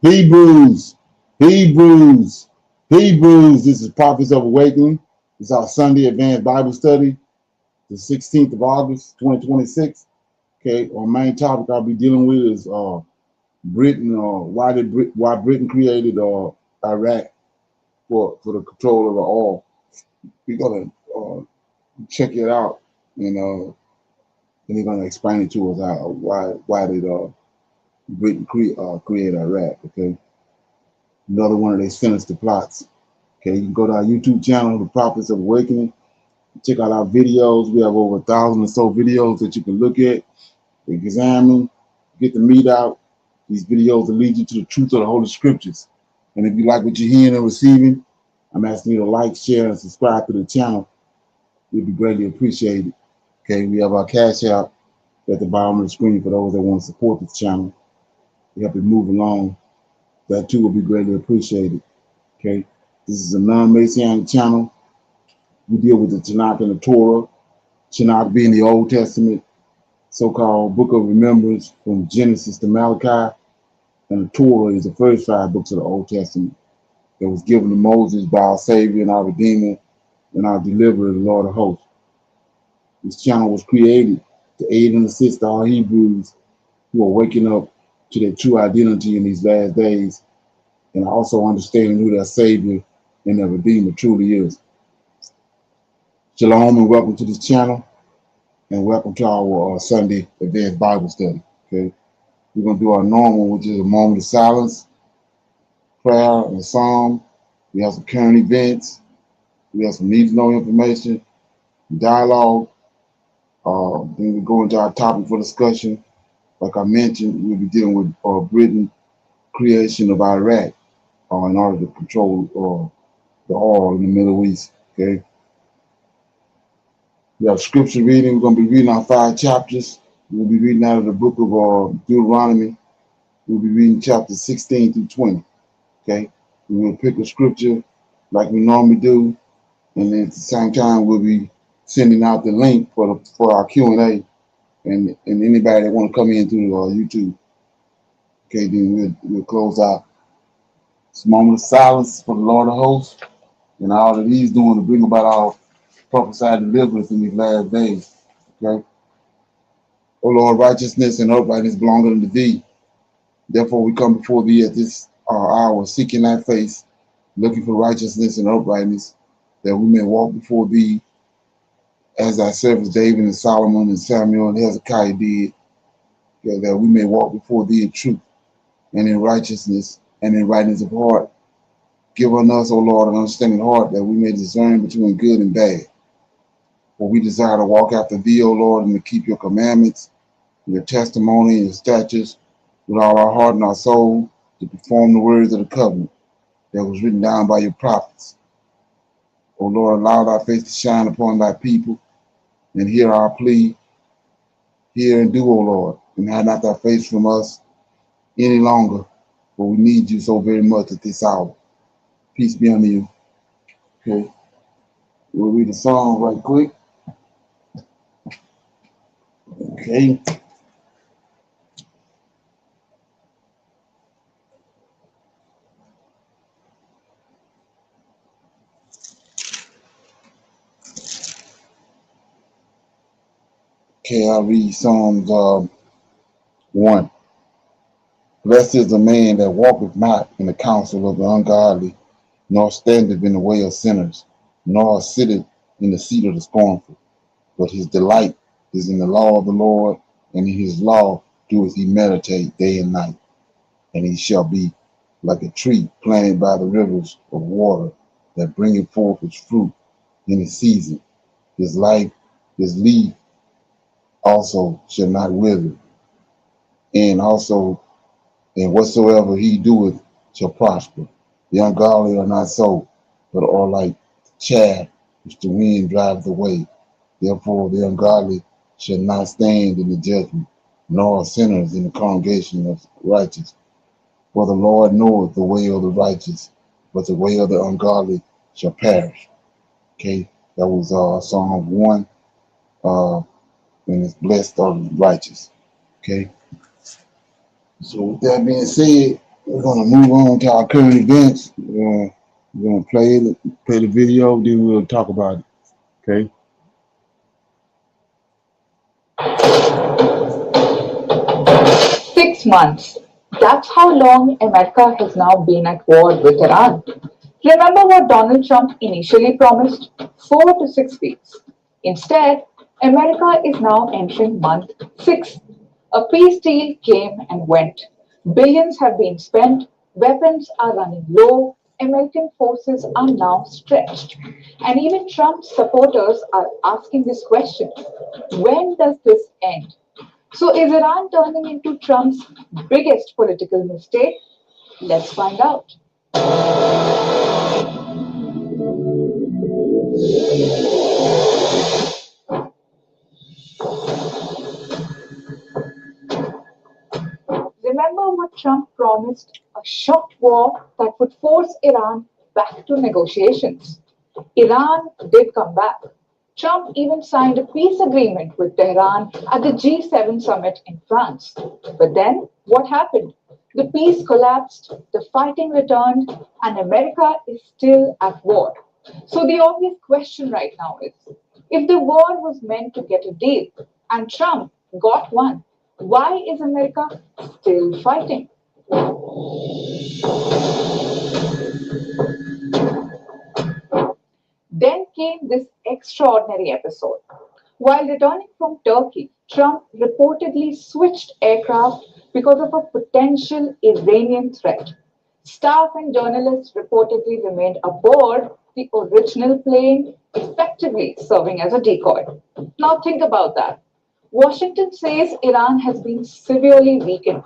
Hebrews, Hebrews, Hebrews. This is Prophets of Awakening. It's our Sunday Advanced Bible Study, the 16th of August, 2026. Okay, our main topic I'll be dealing with is Britain, why Britain created Iraq for the control of the oil. We're gonna check it out, and then they're gonna explain it to us why did Britain create Iraq. Okay, another one of their sinister plots. Okay, you can go to our YouTube channel, The Prophets of Awakening. Check out our videos. We have over 1,000 or so videos that you can look at, examine, get the meat out. These videos will lead you to the truth of the Holy Scriptures. And if you like what you're hearing and receiving, I'm asking you to like, share, and subscribe to the channel. It would be greatly appreciated. Okay, we have our cash out at the bottom of the screen for those that want to support this channel. We help it move along. That too will be greatly appreciated. Okay, this is a non-Messianic channel. We deal with the Tanakh and the Torah. Tanakh being the Old Testament, so-called Book of Remembrance from Genesis to Malachi, and the Torah is the first 5 books of the Old Testament that was given to Moses by our Savior and our Redeemer and our Deliverer, the Lord of Hosts. This channel was created to aid and assist all Hebrews who are waking up to their true identity in these last days and also understanding who their Savior and their Redeemer truly is. Shalom and welcome to this channel, and welcome to our Sunday Advanced Bible Study. Okay, we're going to do our normal, which is a moment of silence, prayer, and a psalm. We have some current events. We have some need to know information, dialogue. Then we go into our topic for discussion. Like I mentioned, we'll be dealing with Britain creation of Iraq in order to control the oil in the Middle East. Okay. We have scripture reading. We're going to be reading our 5 chapters. We'll be reading out of the book of Deuteronomy. We'll be reading chapters 16 through 20. Okay. We will pick a scripture like we normally do, and then at the same time we'll be sending out the link for our Q&A and anybody that want to come in through YouTube. Okay, then we'll close out. It's a moment of silence for the Lord of Hosts and all that He's doing to bring about our prophesied deliverance in these last days. Okay. O Lord, righteousness and uprightness belong unto Thee. Therefore we come before Thee at this hour, seeking Thy face, looking for righteousness and uprightness, that we may walk before Thee as Thy servants David and Solomon and Samuel and Hezekiah did, that we may walk before Thee in truth and in righteousness and in rightness of heart. Give unto us, O Lord, an understanding heart, that we may discern between good and bad. For we desire to walk after Thee, O Lord, and to keep Your commandments, Your testimony, and Your statutes with all our heart and our soul, to perform the words of the covenant that was written down by Your prophets. O Lord, allow Thy face to shine upon Thy people, and hear our plea. Hear and do, O Lord, and hide not Thy face from us any longer, for we need You so very much at this hour. Peace be unto You. Okay, we'll read the song right quick. Okay. Okay, I'll read Psalms 1. Blessed is the man that walketh not in the counsel of the ungodly, nor standeth in the way of sinners, nor sitteth in the seat of the scornful. But his delight is in the law of the Lord, and in His law doeth he meditate day and night. And he shall be like a tree planted by the rivers of water, that bringeth forth its fruit in its season. His leaf also shall not wither, and whatsoever he doeth shall prosper. The ungodly are not so, but are like chaff which the wind driveth away. Therefore the ungodly shall not stand in the judgment, nor sinners in the congregation of righteous. For the Lord knoweth the way of the righteous, but the way of the ungodly shall perish. Okay, that was Psalm 1, and it's blessed are the righteous. Okay, so with that being said, We're gonna move on to our current events. We're gonna play the video, then we'll talk about it. Okay. 6 months. That's how long America has now been at war with Iran. Remember what Donald Trump initially promised? 4 to 6 weeks. Instead, America is now entering month 6. A peace deal came and went. Billions have been spent, weapons are running low, American forces are now stretched. And even Trump's supporters are asking this question: when does this end? So, is Iran turning into Trump's biggest political mistake? Let's find out. Remember what Trump promised: a short war that would force Iran back to negotiations. Iran did come back. Trump even signed a peace agreement with Tehran at the G7 summit in France. But then, what happened? The peace collapsed, the fighting returned, and America is still at war. So, the obvious question right now is, if the war was meant to get a deal and Trump got one, why is America still fighting? Then came this extraordinary episode. While returning from Turkey, Trump reportedly switched aircraft because of a potential Iranian threat. Staff and journalists reportedly remained aboard the original plane, effectively serving as a decoy. Now, think about that. Washington says Iran has been severely weakened,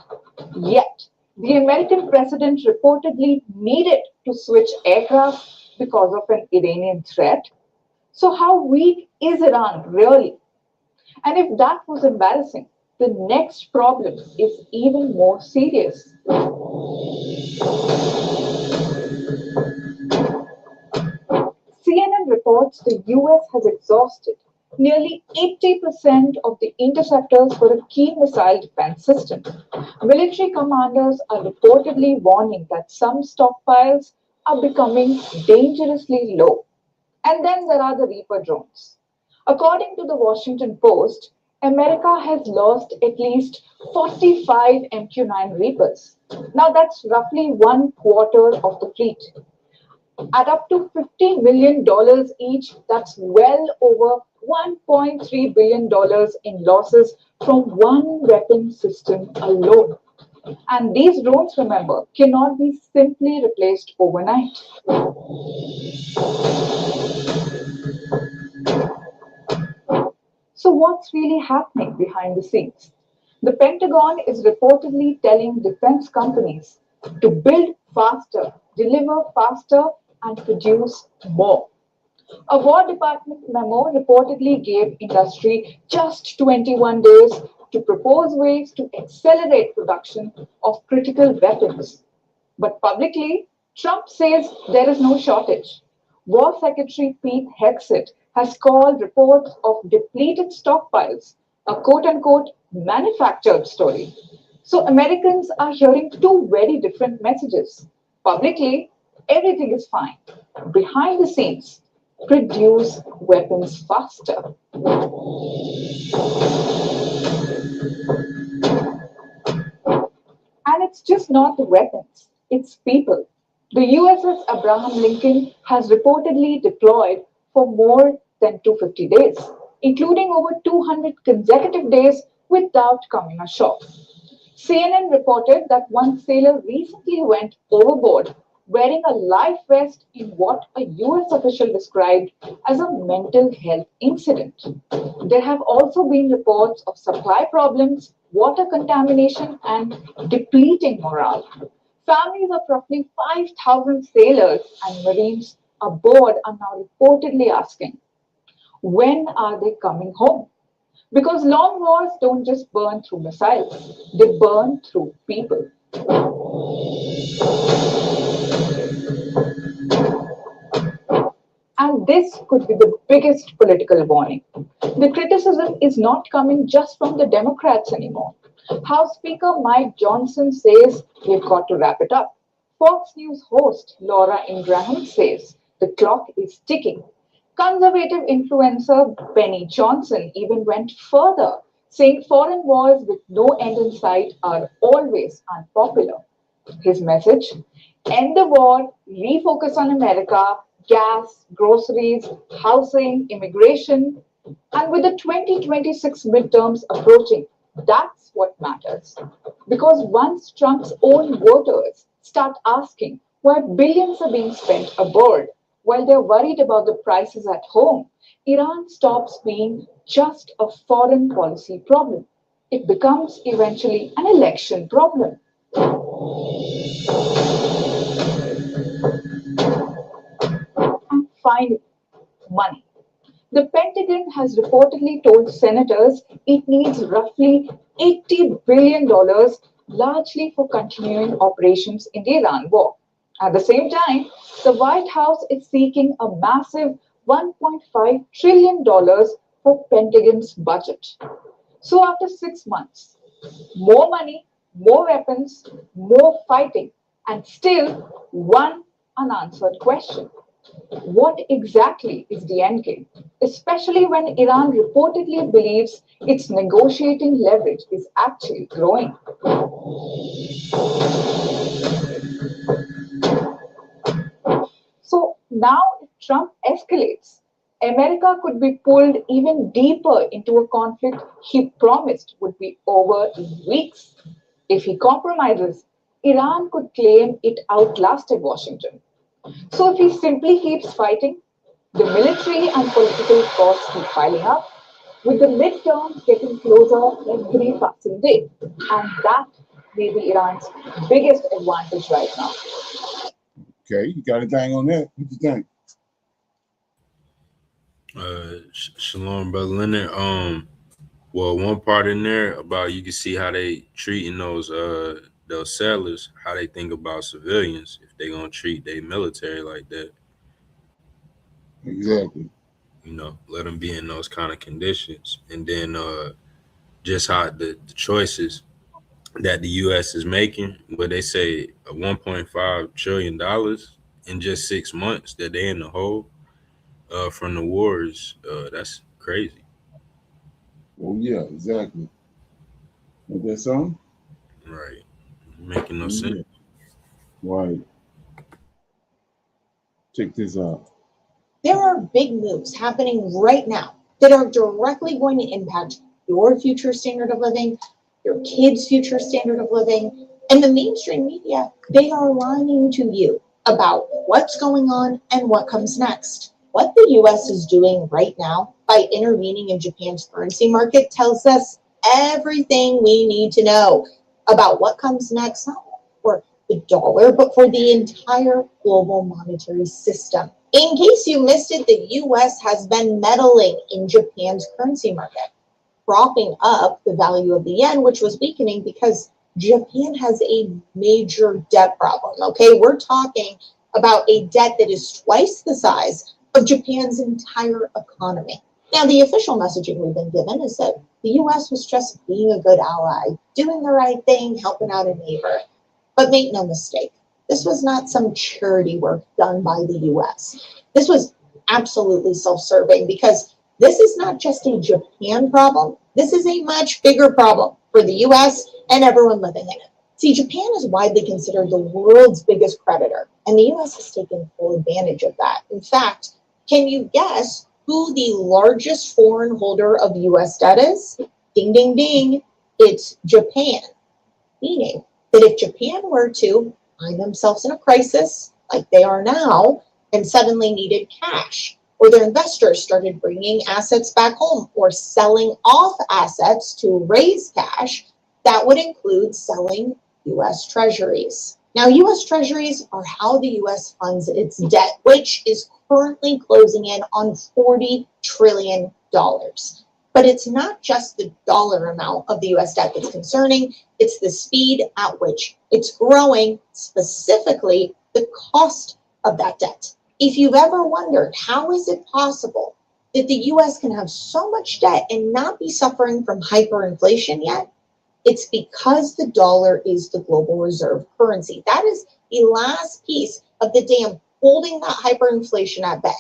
yet the American president reportedly needed to switch aircraft because of an Iranian threat. So, how weak is Iran really? And if that was embarrassing, the next problem is even more serious. CNN reports the US has exhausted nearly 80% of the interceptors for a key missile defense system. Military commanders are reportedly warning that some stockpiles are becoming dangerously low. And then there are the Reaper drones. According to the Washington Post, America has lost at least 45 MQ-9 Reapers. Now that's roughly one quarter of the fleet. At up to $50 million each, that's well over $1.3 billion in losses from one weapon system alone. And these drones, remember, cannot be simply replaced overnight. So, what's really happening behind the scenes? The Pentagon is reportedly telling defense companies to build faster, deliver faster, and produce more. A War Department memo reportedly gave industry just 21 days to propose ways to accelerate production of critical weapons. But publicly, Trump says there is no shortage. War Secretary Pete Hegseth has called reports of depleted stockpiles a quote unquote manufactured story. So Americans are hearing two very different messages. Publicly, everything is fine. Behind the scenes, produce weapons faster. And it's just not the weapons, it's people. The USS Abraham Lincoln has reportedly deployed for more than 250 days, including over 200 consecutive days without coming ashore. CNN reported that one sailor recently went overboard wearing a life vest in what a US official described as a mental health incident. There have also been reports of supply problems, water contamination, and depleting morale. Families of roughly 5,000 sailors and Marines aboard are now reportedly asking, when are they coming home? Because long wars don't just burn through missiles, they burn through people. And this could be the biggest political warning. The criticism is not coming just from the Democrats anymore. House Speaker Mike Johnson says we've got to wrap it up. Fox News host Laura Ingraham says the clock is ticking. Conservative influencer Benny Johnson even went further, saying foreign wars with no end in sight are always unpopular. His message: end the war, refocus on America, gas, groceries, housing, immigration, and with the 2026 midterms approaching, that's what matters. Because once Trump's own voters start asking why billions are being spent abroad while they're worried about the prices at home, Iran stops being just a foreign policy problem. It becomes eventually an election problem. And finally, money. The Pentagon has reportedly told senators it needs roughly $80 billion, largely for continuing operations in the Iran war. At the same time, the White House is seeking a massive $1.5 trillion for Pentagon's budget. So after 6 months, more money, more weapons, more fighting, and still one unanswered question: what exactly is the end game? Especially when Iran reportedly believes its negotiating leverage is actually growing. So now, if Trump escalates, America could be pulled even deeper into a conflict he promised would be over in weeks. If he compromises, Iran could claim it outlasted Washington. So if he simply keeps fighting, the military and political costs keep piling up, with the midterms getting closer every passing day. And that may be Iran's biggest advantage right now. Okay, you got anything on that? What you think? Shalom, brother Leonard. Well, one part in there about you can see how they treating those sellers, how they think about civilians if they gonna treat their military like that. Exactly. Let them be in those kind of conditions, and then just how the choices that the U.S. is making, where they say $1.5 trillion in just 6 months that they in the hole from the wars. That's crazy. Oh yeah, exactly. Ain't that something? Right. Making no Yeah. sense. Right. Check this out. There are big moves happening right now that are directly going to impact your future standard of living, your kids' future standard of living, and the mainstream media. They are lying to you about what's going on and what comes next. What the US is doing right now by intervening in Japan's currency market tells us everything we need to know about what comes next, not for the dollar, but for the entire global monetary system. In case you missed it, the US has been meddling in Japan's currency market, propping up the value of the yen, which was weakening because Japan has a major debt problem. Okay, we're talking about a debt that is twice the size of Japan's entire economy. Now, the official messaging we've been given is that the US was just being a good ally, doing the right thing, helping out a neighbor. But make no mistake, this was not some charity work done by the US. This was absolutely self-serving because this is not just a Japan problem. This is a much bigger problem for the US and everyone living in it. See, Japan is widely considered the world's biggest creditor, and the US has taken full advantage of that. In fact, can you guess who the largest foreign holder of US debt is? Ding, ding, ding. It's Japan. Meaning that if Japan were to find themselves in a crisis like they are now and suddenly needed cash, or their investors started bringing assets back home or selling off assets to raise cash, that would include selling US treasuries. Now, US treasuries are how the US funds its debt, which is currently closing in on $40 trillion. But it's not just the dollar amount of the US debt that's concerning, it's the speed at which it's growing, specifically the cost of that debt. If you've ever wondered, how is it possible that the US can have so much debt and not be suffering from hyperinflation yet? It's because the dollar is the global reserve currency. That is the last piece of the dam holding that hyperinflation at bay.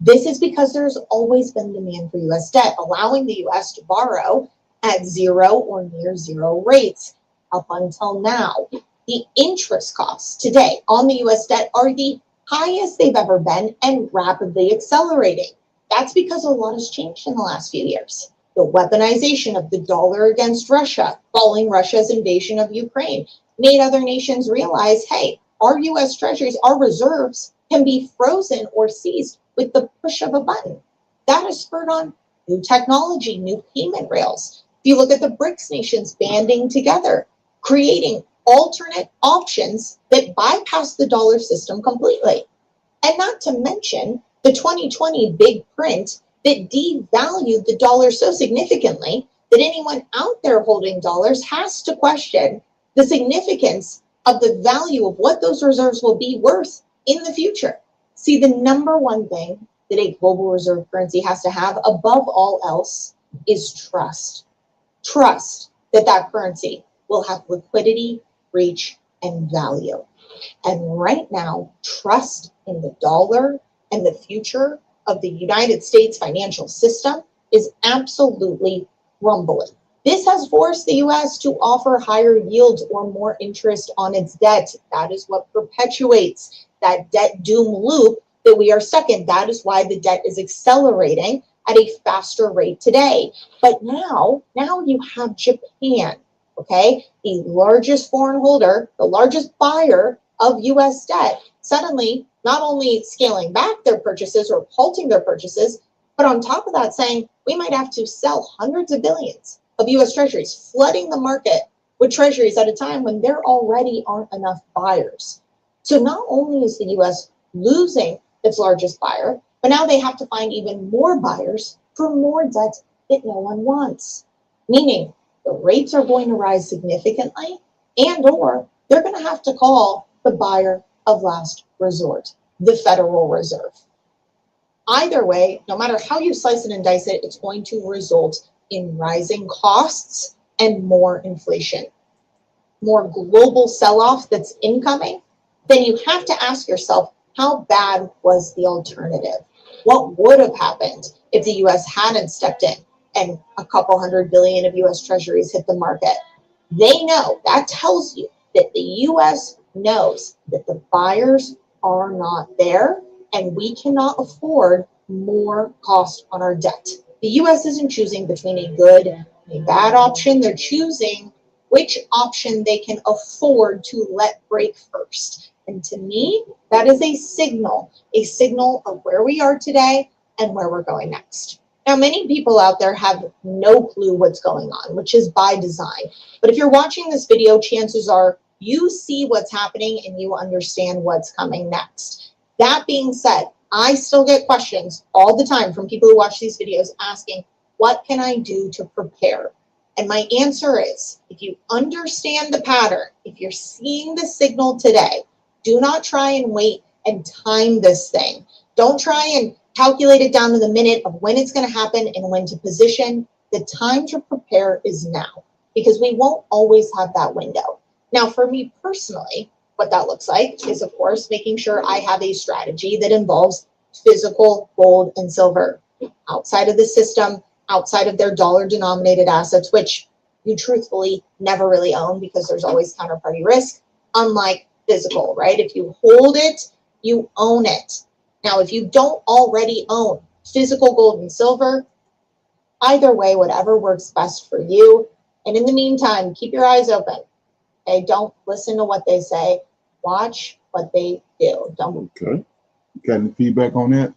This is because there's always been demand for US debt, allowing the US to borrow at zero or near zero rates. Up until now, the interest costs today on the US debt are the highest they've ever been and rapidly accelerating. That's because a lot has changed in the last few years. The weaponization of the dollar against Russia, following Russia's invasion of Ukraine, made other nations realize, hey, our US treasuries, our reserves can be frozen or seized with the push of a button. That has spurred on new technology, new payment rails. If you look at the BRICS nations banding together, creating alternate options that bypass the dollar system completely. And not to mention the 2020 big print that devalued the dollar so significantly that anyone out there holding dollars has to question the significance of the value of what those reserves will be worth in the future. See, the number one thing that a global reserve currency has to have above all else is trust. Trust that that currency will have liquidity, reach, and value. And right now, trust in the dollar and the future of the United States financial system is absolutely crumbling. This has forced the US to offer higher yields or more interest on its debt. That is what perpetuates that debt doom loop that we are stuck in. That is why the debt is accelerating at a faster rate today. But now you have Japan, okay? The largest foreign holder, the largest buyer of US debt, suddenly not only scaling back their purchases or halting their purchases, but on top of that saying we might have to sell hundreds of billions of US treasuries, flooding the market with treasuries at a time when there already aren't enough buyers. So not only is the US losing its largest buyer, but now they have to find even more buyers for more debt that no one wants. Meaning the rates are going to rise significantly, and or they're going to have to call the buyer of last resort, the Federal Reserve. Either way, no matter how you slice it and dice it, it's going to result in rising costs and more inflation. More global sell-off that's incoming, then you have to ask yourself, how bad was the alternative? What would have happened if the US hadn't stepped in and a couple $100 billion of US treasuries hit the market? They know, that tells you that the US knows that the buyers are not there and we cannot afford more cost on our debt. The US isn't choosing between a good and a bad option. They're choosing which option they can afford to let break first. And to me, that is a signal of where we are today and where we're going next. Now, many people out there have no clue what's going on, which is by design. But if you're watching this video, chances are you see what's happening and you understand what's coming next. That being said, I still get questions all the time from people who watch these videos asking, what can I do to prepare? And my answer is, if you understand the pattern, if you're seeing the signal today, do not try and wait and time this thing. Don't try and calculate it down to the minute of when it's going to happen and when to position. The time to prepare is now, because we won't always have that window. Now, for me personally, what that looks like is, of course, making sure I have a strategy that involves physical gold and silver outside of the system, outside of their dollar-denominated assets, which you truthfully never really own because there's always counterparty risk, unlike physical, right? If you hold it, you own it. Now, if you don't already own physical gold and silver, either way, whatever works best for you. And in the meantime, keep your eyes open. Okay, don't listen to what they say. Watch what they do. Don't. Okay. Got any feedback on that?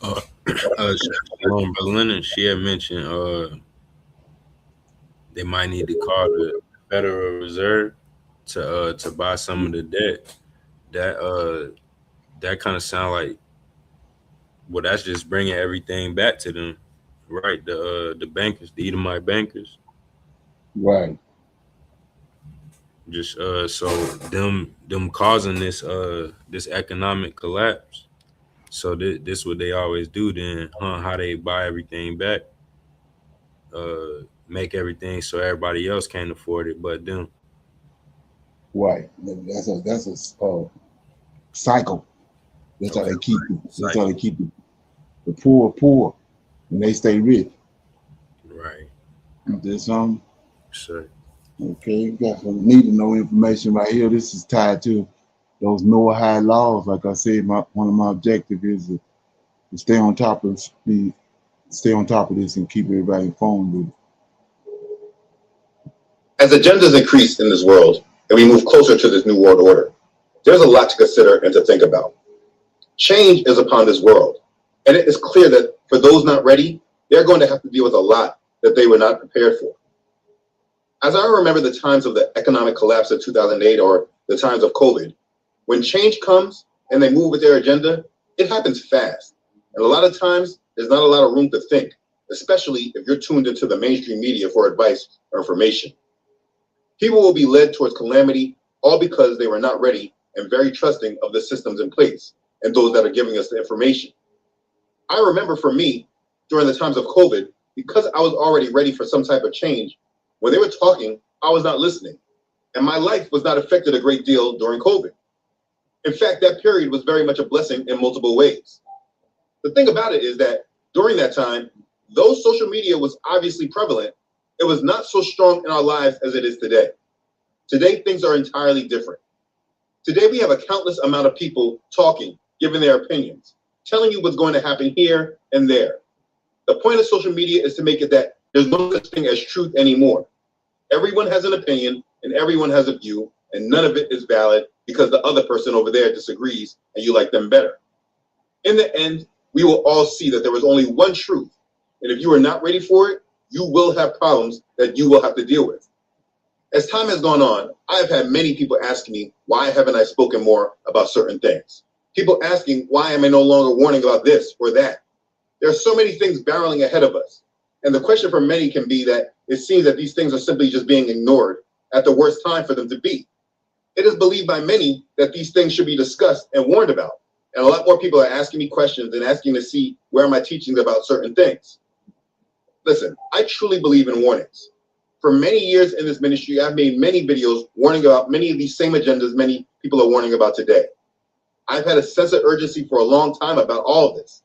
Shalom, Brother Leonard, she had mentioned they might need to call the Federal Reserve to buy some of the debt. That kind of sound like, well, that's just bringing everything back to them, right? The bankers, the Edomite bankers. Right. Just so them causing this economic collapse. So this what they always do then, how they buy everything back. make everything so everybody else can't afford it but them. Right. That's a cycle. That's how they keep it. That's how they keep the poor, and they stay rich. Right. There's Sure. okay, we got some need to know information right here. This is tied to those Noahide laws. Like I said, one of my objectives is to stay on top of this and keep everybody informed with it. As agendas increase in this world and we move closer to this new world order, there's a lot to consider and to think about. Change is upon this world, and it is clear that for those not ready, they're going to have to deal with a lot that they were not prepared for. As I remember the times of the economic collapse of 2008 or the times of COVID, when change comes and they move with their agenda, it happens fast. And a lot of times, there's not a lot of room to think, especially if you're tuned into the mainstream media for advice or information. People will be led towards calamity all because they were not ready and very trusting of the systems in place and those that are giving us the information. I remember for me, during the times of COVID, because I was already ready for some type of change, when they were talking, I was not listening. And my life was not affected a great deal during COVID. In fact, that period was very much a blessing in multiple ways. The thing about it is that during that time, though social media was obviously prevalent, it was not so strong in our lives as it is today. Today, things are entirely different. Today, we have a countless amount of people talking, giving their opinions, telling you what's going to happen here and there. The point of social media is to make it that there's no such thing as truth anymore. Everyone has an opinion and everyone has a view, and none of it is valid because the other person over there disagrees and you like them better. In the end, we will all see that there is only one truth, and if you are not ready for it, you will have problems that you will have to deal with. As time has gone on, I have had many people asking me, why haven't I spoken more about certain things? People asking, why am I no longer warning about this or that? There are so many things barreling ahead of us. And the question for many can be that it seems that these things are simply just being ignored at the worst time for them to be. It is believed by many that these things should be discussed and warned about. And a lot more people are asking me questions and asking to see where my teachings about certain things. Listen, I truly believe in warnings. For many years in this ministry, I've made many videos warning about many of these same agendas many people are warning about today. I've had a sense of urgency for a long time about all of this.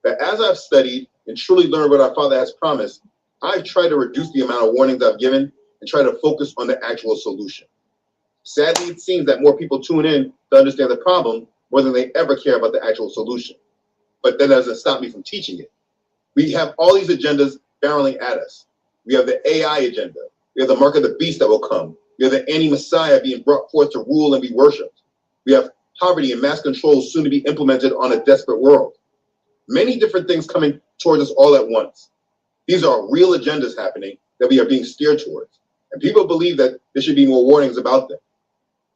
But as I've studied and truly learned what our Father has promised, I've tried to reduce the amount of warnings I've given and try to focus on the actual solution. Sadly, it seems that more people tune in to understand the problem more than they ever care about the actual solution. But that doesn't stop me from teaching it. We have all these agendas barreling at us. We have the AI agenda. We have the mark of the beast that will come. We have the anti-Messiah being brought forth to rule and be worshipped. We have poverty and mass control soon to be implemented on a desperate world. Many different things coming towards us all at once. These are real agendas happening that we are being steered towards. And people believe that there should be more warnings about them.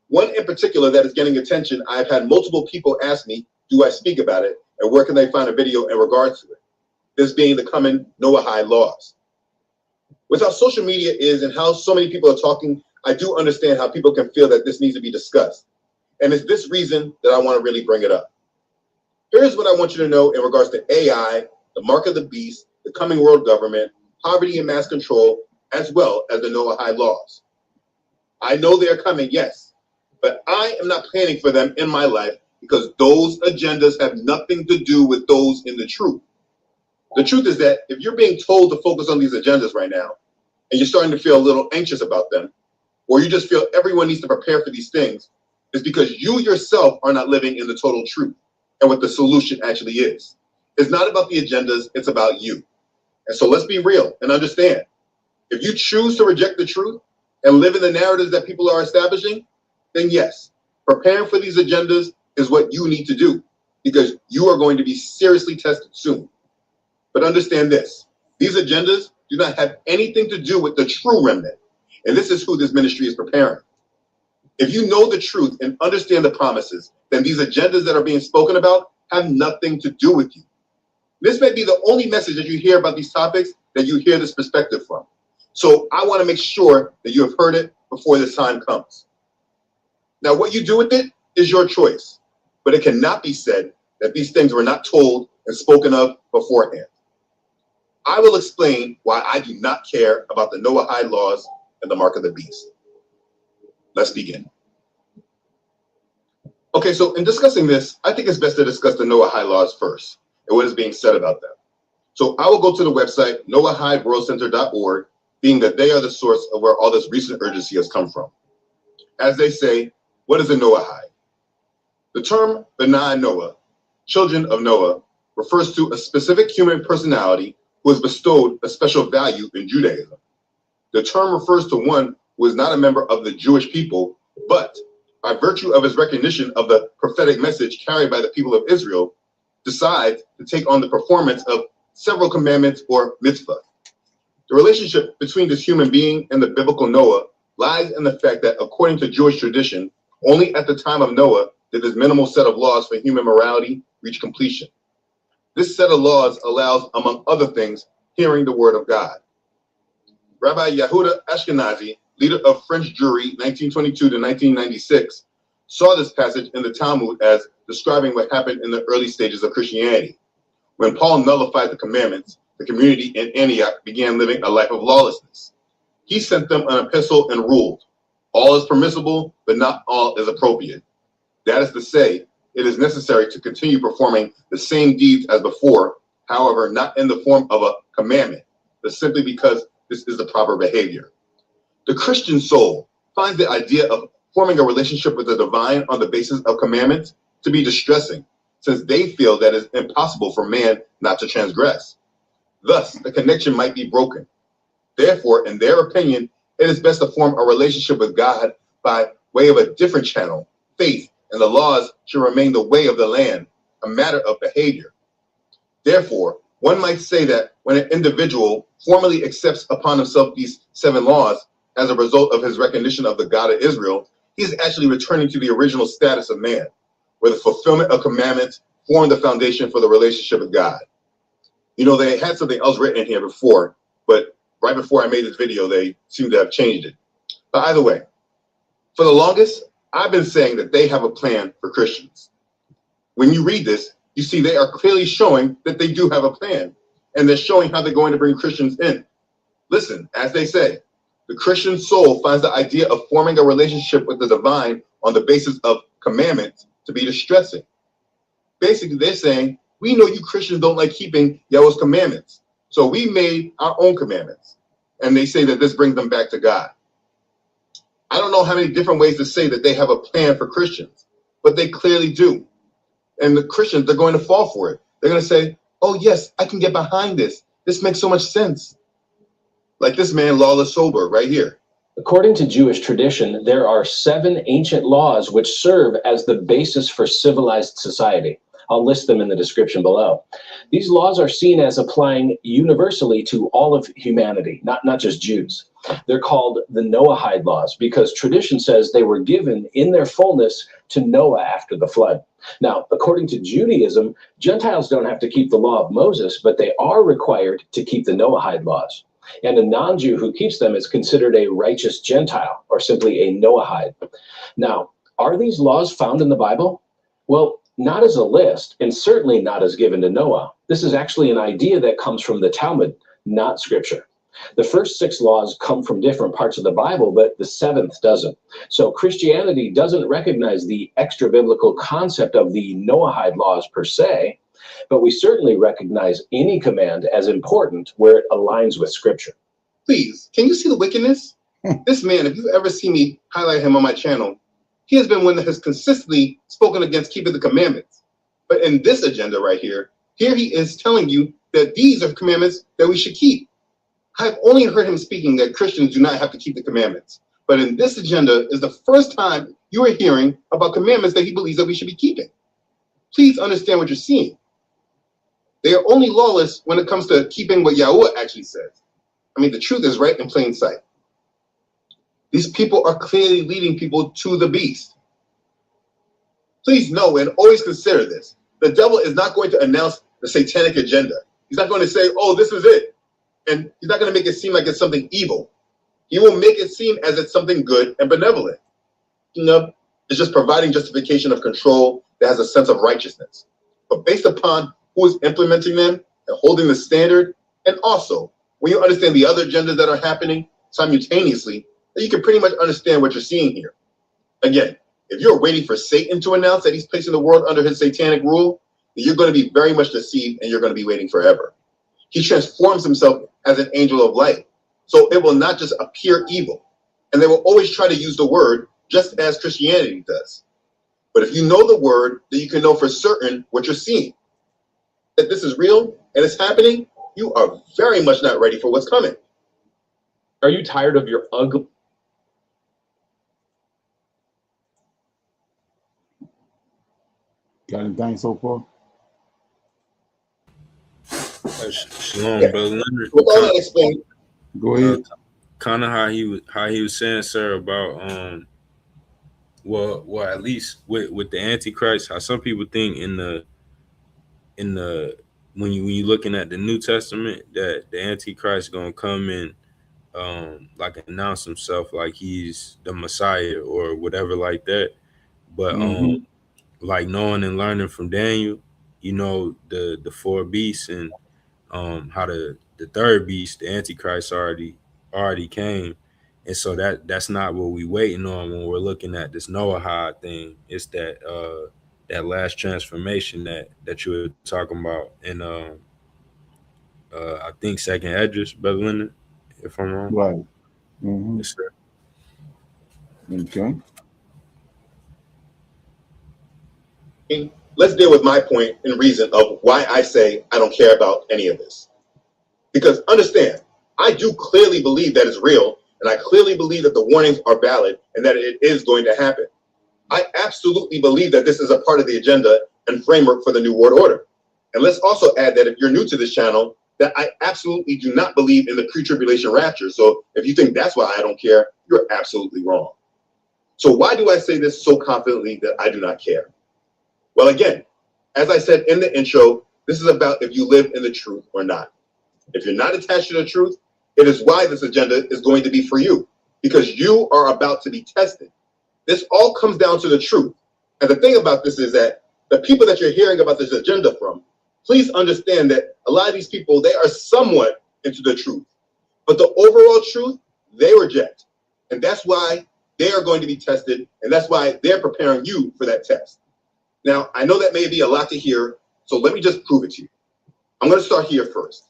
One in particular that is getting attention, I've had multiple people ask me, do I speak about it? And where can they find a video in regards to it? This being the coming Noahide laws. With how social media is and how so many people are talking, I do understand how people can feel that this needs to be discussed. And it's this reason that I want to really bring it up. Here's what I want you to know in regards to AI, the mark of the beast, the coming world government, poverty and mass control, as well as the Noahide laws. I know they are coming, yes, but I am not planning for them in my life because those agendas have nothing to do with those in the truth. The truth is that if you're being told to focus on these agendas right now, and you're starting to feel a little anxious about them, or you just feel everyone needs to prepare for these things, it's because you yourself are not living in the total truth and what the solution actually is. It's not about the agendas, it's about you. And so let's be real and understand. If you choose to reject the truth and live in the narratives that people are establishing, then yes, preparing for these agendas is what you need to do because you are going to be seriously tested soon. But understand this, these agendas do not have anything to do with the true remnant. And this is who this ministry is preparing. If you know the truth and understand the promises, then these agendas that are being spoken about have nothing to do with you. This may be the only message that you hear about these topics that you hear this perspective from. So I want to make sure that you have heard it before this time comes. Now, what you do with it is your choice, but it cannot be said that these things were not told and spoken of beforehand. I will explain why I do not care about the Noahide laws and the mark of the beast. Let's begin. Okay, so in discussing this, I think it's best to discuss the Noahide laws first and what is being said about them. So I will go to the website noahideworldcenter.org, being that they are the source of where all this recent urgency has come from. As they say, what is a Noahide? The term B'nai Noah, children of Noah, refers to a specific human personality who is bestowed a special value in Judaism. The term refers to one who is not a member of the Jewish people, but by virtue of his recognition of the prophetic message carried by the people of Israel, decides to take on the performance of several commandments or mitzvah. The relationship between this human being and the biblical Noah lies in the fact that, according to Jewish tradition, only at the time of Noah did this minimal set of laws for human morality reach completion. This set of laws allows, among other things, hearing the word of God. Rabbi Yehuda Ashkenazi, leader of French Jewry 1922 to 1996, saw this passage in the Talmud as describing what happened in the early stages of Christianity. When Paul nullified the commandments, the community in Antioch began living a life of lawlessness. He sent them an epistle and ruled, all is permissible, but not all is appropriate. That is to say, it is necessary to continue performing the same deeds as before, however, not in the form of a commandment, but simply because this is the proper behavior. The Christian soul finds the idea of forming a relationship with the divine on the basis of commandments to be distressing, since they feel that it's impossible for man not to transgress. Thus, the connection might be broken. Therefore, in their opinion, it is best to form a relationship with God by way of a different channel, faith, and the laws should remain the way of the land, a matter of behavior. Therefore, one might say that when an individual formally accepts upon himself these 7 laws as a result of his recognition of the God of Israel, he is actually returning to the original status of man, where the fulfillment of commandments formed the foundation for the relationship with God. You know, they had something else written in here before, but right before I made this video, they seem to have changed it. But either way, for the longest, I've been saying that they have a plan for Christians. When you read this, you see they are clearly showing that they do have a plan, and they're showing how they're going to bring Christians in. Listen, as they say, the Christian soul finds the idea of forming a relationship with the divine on the basis of commandments to be distressing. Basically, they're saying, we know you Christians don't like keeping Yahweh's commandments, so we made our own commandments. And they say that this brings them back to God. I don't know how many different ways to say that they have a plan for Christians, but they clearly do. And the Christians, they're going to fall for it. They're going to say, oh yes, I can get behind this. This makes so much sense. Like this man, Lawless Sober, right here. According to Jewish tradition, there are 7 ancient laws which serve as the basis for civilized society. I'll list them in the description below. These laws are seen as applying universally to all of humanity, not just Jews. They're called the Noahide laws because tradition says they were given in their fullness to Noah after the flood. Now, according to Judaism, Gentiles don't have to keep the law of Moses, but they are required to keep the Noahide laws. And a non-Jew who keeps them is considered a righteous Gentile, or simply a Noahide. Now, are these laws found in the Bible? Well, not as a list, and certainly not as given to Noah. This is actually an idea that comes from the Talmud, not scripture. The first 6 laws come from different parts of the Bible, but the 7th doesn't. So Christianity doesn't recognize the extra-biblical concept of the Noahide laws per se, but we certainly recognize any command as important where it aligns with scripture. Please, can you see the wickedness? This man, if you've ever seen me highlight him on my channel, he has been one that has consistently spoken against keeping the commandments. But in this agenda right here he is telling you that these are commandments that we should keep. I've only heard him speaking that Christians do not have to keep the commandments. But in this agenda is the first time you are hearing about commandments that he believes that we should be keeping. Please understand what you're seeing. They are only lawless when it comes to keeping what Yahweh actually says. I mean, the truth is right in plain sight. These people are clearly leading people to the beast. Please know and always consider this. The devil is not going to announce the satanic agenda. He's not going to say, oh, this is it. And he's not going to make it seem like it's something evil. He will make it seem as it's something good and benevolent. You know, it's just providing justification of control that has a sense of righteousness. But based upon who is implementing them and holding the standard, And also, when you understand the other agendas that are happening simultaneously, then you can pretty much understand what you're seeing here. Again, if you're waiting for Satan to announce that he's placing the world under his satanic rule, then you're going to be very much deceived and you're going to be waiting forever. He transforms himself as an angel of light. So it will not just appear evil. And they will always try to use the word just as Christianity does. But if you know the word, then you can know for certain what you're seeing. That this is real and it's happening, you are very much not ready for what's coming. Are you tired of your ugly? Got anything so far? Shalom, Yeah. Brother Leonard. With all that explained, Go ahead. Kind of how he was saying, sir, about well at least with the Antichrist, how some people think in the when you looking at the New Testament that the Antichrist gonna come and like announce himself like he's the Messiah or whatever like that. But like knowing and learning from Daniel, you know, the four beasts and how the third beast, the Antichrist, already came. And so that's not what we waiting on when we're looking at this Noahide thing. It's that that last transformation that you were talking about in I think Second Esdras, Brother Leonard, if I'm wrong. Right. Mm-hmm. Yes, sir. Okay. let's deal with my point and reason of why I say I don't care about any of this. Because understand, I do clearly believe that it's real, and I clearly believe that the warnings are valid and that it is going to happen. I absolutely believe that this is a part of the agenda and framework for the New World Order. And let's also add that if you're new to this channel, that I absolutely do not believe in the pre-tribulation rapture. So if you think that's why I don't care, you're absolutely wrong. So why do I say this so confidently that I do not care? Well, again, as I said in the intro, this is about if you live in the truth or not. If you're not attached to the truth, it is why this agenda is going to be for you, because you are about to be tested. This all comes down to the truth. And the thing about this is that the people that you're hearing about this agenda from, please understand that a lot of these people, they are somewhat into the truth. But the overall truth, they reject. And that's why they are going to be tested. And that's why they're preparing you for that test. Now, I know that may be a lot to hear, so let me just prove it to you. I'm going to start here first.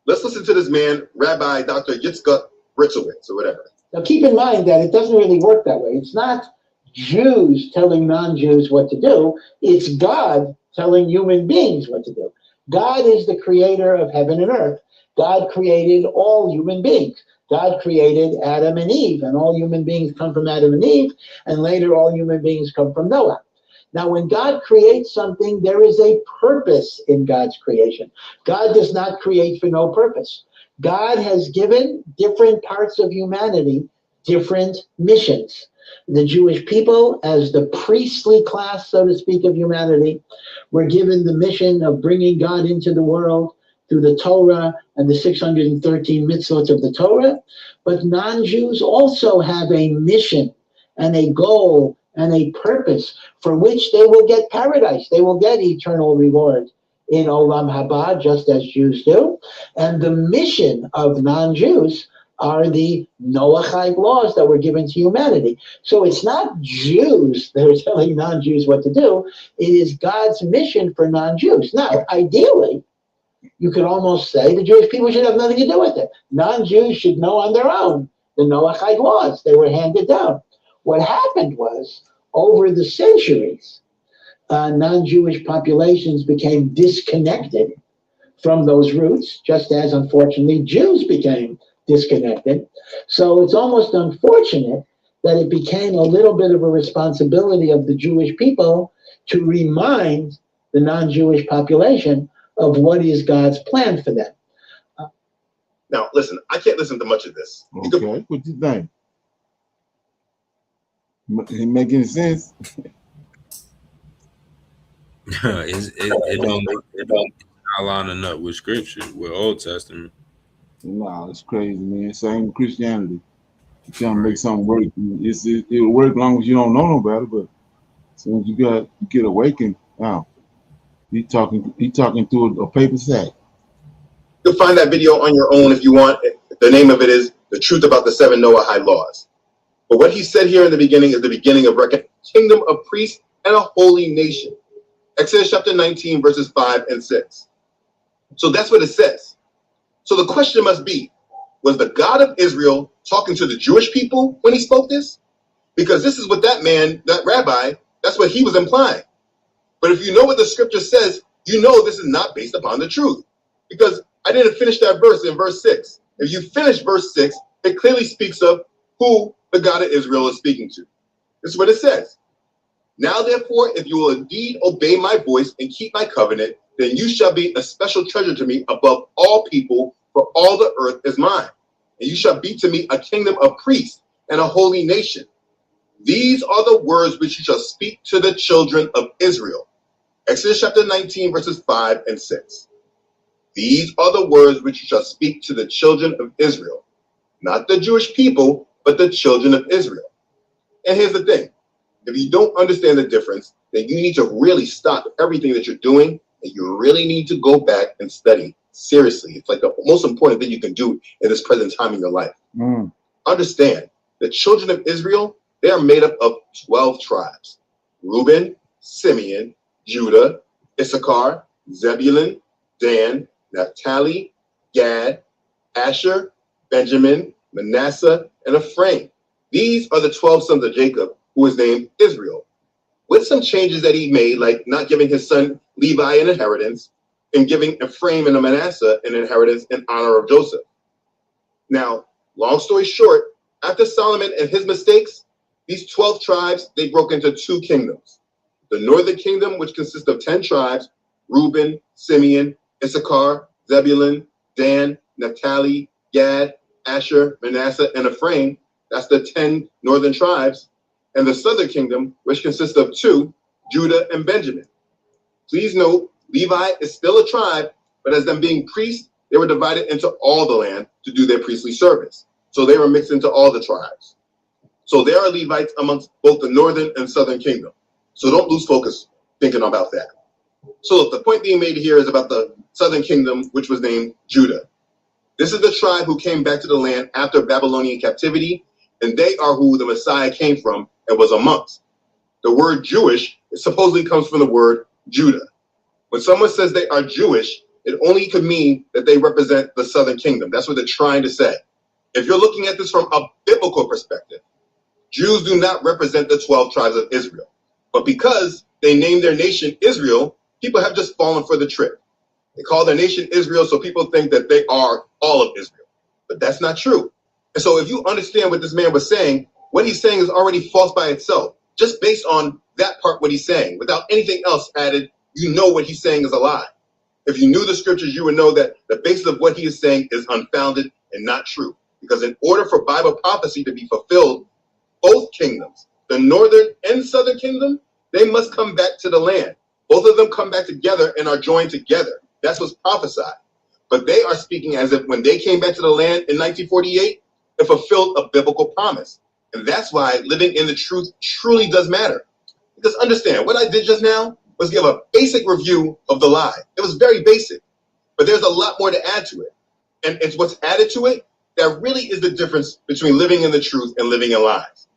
Let's listen to this man, Rabbi Dr. Yitzchak Britzowitz, or whatever. Now, keep in mind that it doesn't really work that way. It's not Jews telling non-Jews what to do. It's God telling human beings what to do. God is the creator of heaven and earth. God created all human beings. God created Adam and Eve, and all human beings come from Adam and Eve, and later all human beings come from Noah. Now, when God creates something, there is a purpose in God's creation. God does not create for no purpose. God has given different parts of humanity different missions. The Jewish people, as the priestly class, so to speak, of humanity, were given the mission of bringing God into the world through the Torah and the 613 mitzvot of the Torah. But non-Jews also have a mission and a goal and a purpose for which they will get paradise. They will get eternal reward in Olam Haba, just as Jews do. And the mission of non-Jews are the Noahide laws that were given to humanity. So it's not Jews that are telling non-Jews what to do. It is God's mission for non-Jews. Now, ideally, you could almost say the Jewish people should have nothing to do with it. Non-Jews should know on their own the Noahide laws. They were handed down. What happened was, over the centuries, non-Jewish populations became disconnected from those roots, just as, unfortunately, Jews became disconnected. So it's almost unfortunate that it became a little bit of a responsibility of the Jewish people to remind the non-Jewish population of what is God's plan for them. Now, listen, I can't listen to much of this. Okay, what you think? It make any sense? it don't not lining up with scripture, with Old Testament. Nah, it's crazy, man. Same with Christianity. You trying to make something work. It'll work as long as you don't know no better, but as soon as you get awakened, wow. He talking through a paper sack. You'll find that video on your own if you want. The name of it is The Truth About the 7 Noahide Laws. But what he said here in the beginning is the beginning of reckoning kingdom of priests and a holy nation. Exodus chapter 19, verses 5 and 6. So that's what it says. So the question must be, was the God of Israel talking to the Jewish people when he spoke this? Because this is what that man, that rabbi, that's what he was implying. But if you know what the scripture says, you know this is not based upon the truth. Because I didn't finish that verse in verse 6. If you finish verse 6, it clearly speaks of who the God of Israel is speaking to. This is what it says. Now, therefore, if you will indeed obey my voice and keep my covenant, then you shall be a special treasure to me above all people, for all the earth is mine. And you shall be to me a kingdom of priests and a holy nation. These are the words which you shall speak to the children of Israel. Exodus chapter 19, verses 5 and 6. These are the words which you shall speak to the children of Israel. Not the Jewish people, but the children of Israel. And here's the thing. If you don't understand the difference, then you need to really stop everything that you're doing, and you really need to go back and study seriously. It's like the most important thing you can do in this present time in your life. Understand, the children of Israel, they are made up of 12 tribes. Reuben, Simeon, Judah, Issachar, Zebulun, Dan, Naphtali, Gad, Asher, Benjamin, Manasseh, and Ephraim. These are the 12 sons of Jacob, who is named Israel, with some changes that he made, like not giving his son Levi an inheritance and giving Ephraim and Manasseh an inheritance in honor of Joseph. Now, long story short, after Solomon and his mistakes, these 12 tribes, they broke into 2 kingdoms. The northern kingdom, which consists of 10 tribes, Reuben, Simeon, Issachar, Zebulun, Dan, Naphtali, Gad, Asher, Manasseh, and Ephraim. That's the 10 northern tribes. And the southern kingdom, which consists of 2, Judah and Benjamin. Please note, Levi is still a tribe, but as them being priests, they were divided into all the land to do their priestly service. So they were mixed into all the tribes. So there are Levites amongst both the northern and southern kingdom. So don't lose focus thinking about that. So the point being made here is about the southern kingdom, which was named Judah. This is the tribe who came back to the land after Babylonian captivity, and they are who the Messiah came from and was amongst. The word Jewish supposedly comes from the word Judah. When someone says they are Jewish, it only could mean that they represent the southern kingdom. That's what they're trying to say. If you're looking at this from a biblical perspective, Jews do not represent the 12 tribes of Israel. But because they named their nation Israel, people have just fallen for the trick. They call their nation Israel, so people think that they are all of Israel. But that's not true. And so if you understand what this man was saying, what he's saying is already false by itself. Just based on that part, what he's saying, without anything else added, you know what he's saying is a lie. If you knew the scriptures, you would know that the basis of what he is saying is unfounded and not true. Because in order for Bible prophecy to be fulfilled, both kingdoms, the northern and southern kingdom, they must come back to the land. Both of them come back together and are joined together. That's what's prophesied. But they are speaking as if when they came back to the land in 1948, it fulfilled a biblical promise. And that's why living in the truth truly does matter. Because understand, what I did just now was give a basic review of the lie. It was very basic, but there's a lot more to add to it. And it's what's added to it that really is the difference between living in the truth and living in lies.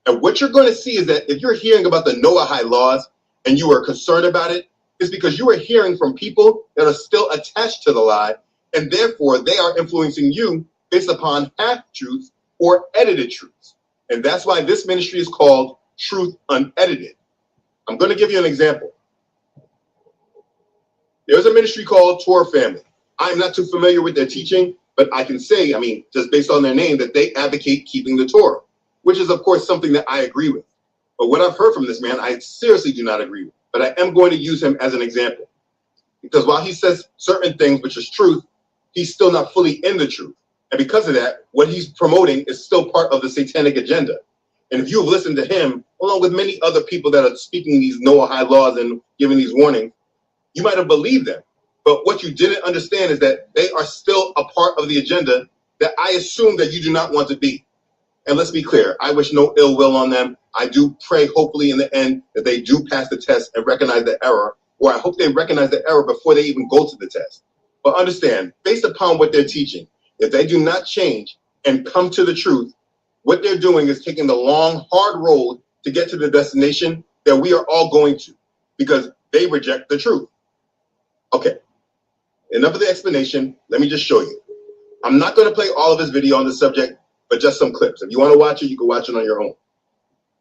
And what you're going to see is that if you're hearing about the Noahide laws and you are concerned about it, it's because you are hearing from people that are still attached to the lie, and therefore they are influencing you based upon half-truths or edited truths. And that's why this ministry is called Truth Unedited. I'm going to give you an example. There's a ministry called Torah Family. I'm not too familiar with their teaching, but I can say, just based on their name, that they advocate keeping the Torah, which is, of course, something that I agree with. But what I've heard from this man, I seriously do not agree with. But I am going to use him as an example. Because while he says certain things, which is truth, he's still not fully in the truth. And because of that, what he's promoting is still part of the satanic agenda. And if you've listened to him, along with many other people that are speaking these Noahide laws and giving these warnings, you might have believed them. But what you didn't understand is that they are still a part of the agenda that I assume that you do not want to be. And let's be clear, I wish no ill will on them. I do pray, hopefully, in the end, that they do pass the test and recognize the error, or I hope they recognize the error before they even go to the test. But understand, based upon what they're teaching, if they do not change and come to the truth, what they're doing is taking the long, hard road to get to the destination that we are all going to, because they reject the truth. Okay, enough of the explanation. Let me just show you. I'm not going to play all of this video on the subject, but just some clips. If you want to watch it, you can watch it on your own.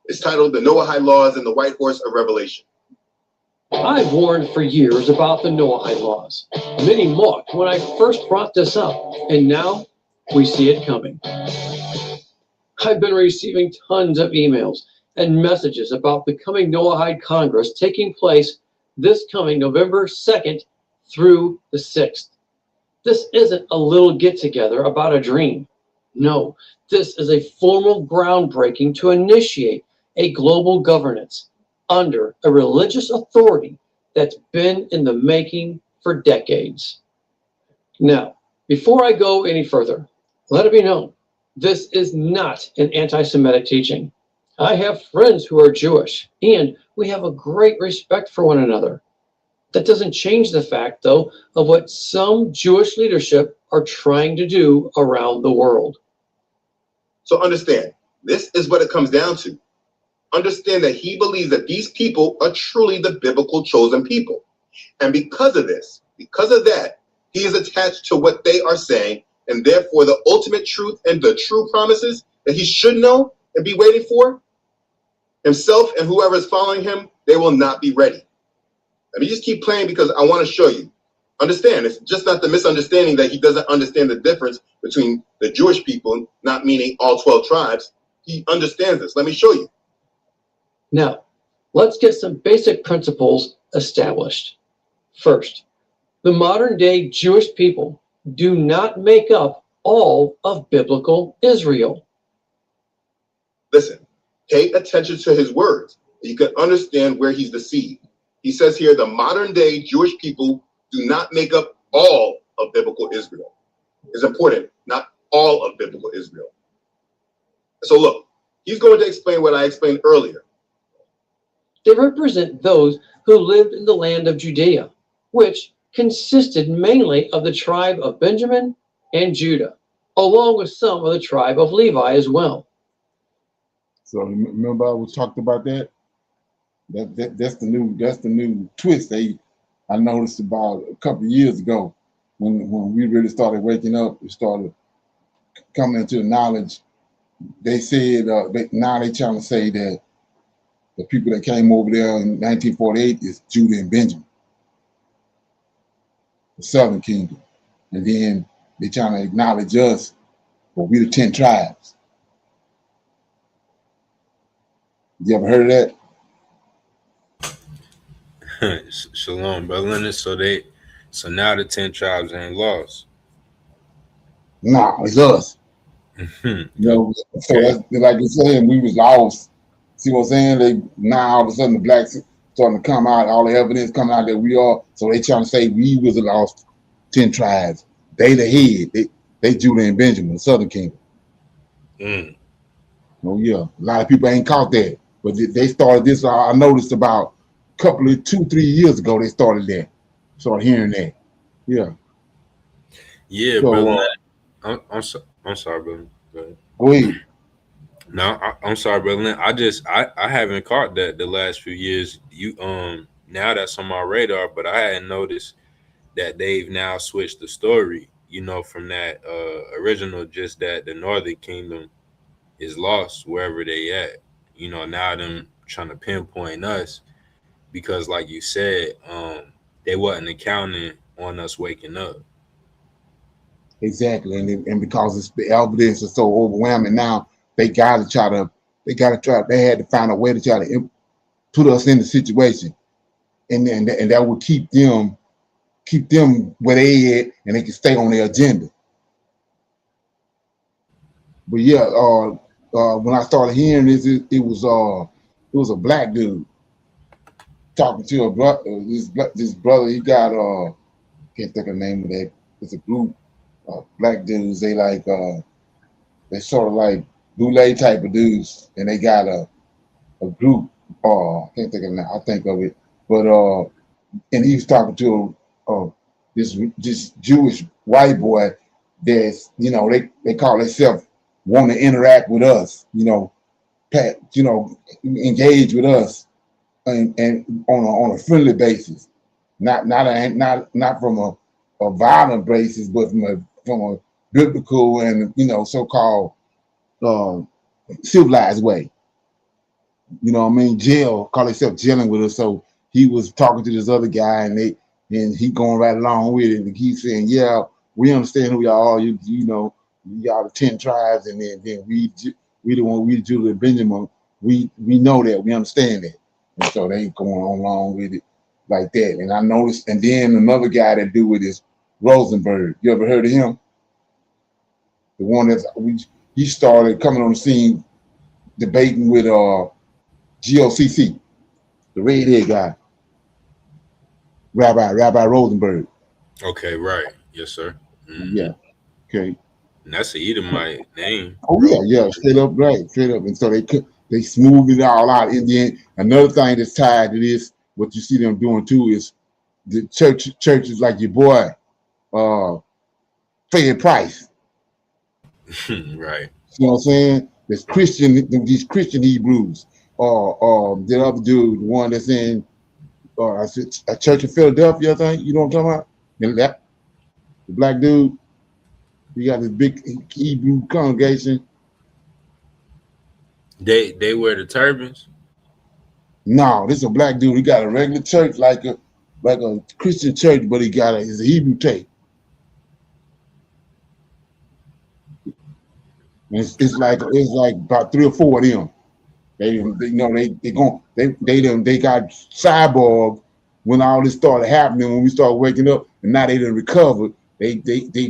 It's titled The Noahide Laws and the White Horse of Revelation. I've warned for years about the Noahide laws. Many mocked when I first brought this up, and now we see it coming. I've been receiving tons of emails and messages about the coming Noahide Congress taking place this coming November 2nd through the 6th. This isn't a little get-together about a dream. No, this is a formal groundbreaking to initiate a global governance under a religious authority that's been in the making for decades. Now, before I go any further, let it be known, this is not an anti-Semitic teaching. I have friends who are Jewish, and we have a great respect for one another. That doesn't change the fact, though, of what some Jewish leadership are trying to do around the world. So understand, this is what it comes down to. Understand that he believes that these people are truly the biblical chosen people. And because of this, because of that, he is attached to what they are saying, and therefore the ultimate truth and the true promises that he should know and be waiting for, himself and whoever is following him, they will not be ready. Let me just keep playing because I want to show you. Understand, it's just not the misunderstanding that he doesn't understand the difference between the Jewish people, not meaning all 12 tribes. He understands this. Let me show you. Now, let's get some basic principles established. First, the modern day Jewish people do not make up all of biblical Israel. Listen, pay attention to his words. You can understand where he's deceived. He says here, the modern day Jewish people do not make up all of biblical Israel. It's important, not all of biblical Israel. So look, he's going to explain what I explained earlier. They represent those who lived in the land of Judea, which consisted mainly of the tribe of Benjamin and Judah, along with some of the tribe of Levi as well. So remember I was talked about that? That's the new twist I noticed about a couple of years ago when we really started waking up. We started coming into the knowledge. They said now they're trying to say that the people that came over there in 1948 is Judah and Benjamin, the Southern Kingdom, and then they're trying to acknowledge us, but we the 10 tribes. You ever heard of that? Shalom, brother Leonard. So now the 10 tribes ain't lost. Nah, it's us. You know, so that's like you're saying, we was lost. See what I'm saying? Now all of a sudden the blacks starting to come out, all the evidence coming out that we are. So they trying to say we was the lost 10 tribes. They the head. They Judah and Benjamin, the Southern Kingdom. Oh yeah, a lot of people ain't caught that, but they started this. I noticed about a couple of 2-3 years ago they started that. Started hearing that. Yeah. Yeah, So, brother. I'm sorry, brother. Go ahead. No, I'm sorry, brother. I haven't caught that the last few years. Now that's on my radar, but I hadn't noticed that they've now switched the story, from that original, just that the Northern Kingdom is lost wherever they at. Now them trying to pinpoint us because, like you said, they wasn't accounting on us waking up. Exactly, and because the evidence is so overwhelming now, they had to find a way to try to put us in the situation, and that would keep them where they at, and they can stay on their agenda. But yeah, when I started hearing this, it was a black dude talking to this brother. He got can't think of the name of that. It's a group. Black dudes, they sort of like boule type of dudes, and they got a group. I can't think of it now. I'll think of it. But and he was talking to this Jewish white boy that's, you know, they call themselves want to interact with us, you know, engage with us and on a friendly basis, not from a violent basis, but from a biblical and, you know, so-called civilized way. You know what I mean? Call himself gelling with us. So he was talking to this other guy, and he going right along with it, and he's saying, yeah, we understand who y'all are. You know, y'all the 10 tribes, and then we the one, we Judah and Benjamin. We know that, we understand that. And so they going on along with it like that. And I noticed, and then another guy that do it is Rosenberg. You ever heard of him? The one he started coming on the scene debating with GOCC, the redhead guy, Rabbi Rosenberg. Okay, right. Yes, sir. Yeah. Okay. And that's an Edomite name. Oh yeah, straight up, right, straight up. And so they smoothed it all out. And then another thing that's tied to this, what you see them doing too, is the churches like your boy, Fayette Price. Right. You know what I'm saying? These Christian Hebrews, or the other dude, the one that's in a church in Philadelphia, I think. You know what I'm talking about? The black dude. He got this big Hebrew congregation. They wear the turbans? No, this is a black dude. He got a regular church, like a Christian church, but he's a Hebrew tape. It's like about 3 or 4 of them. They got cyborg when all this started happening, when we started waking up, and now they done recovered. They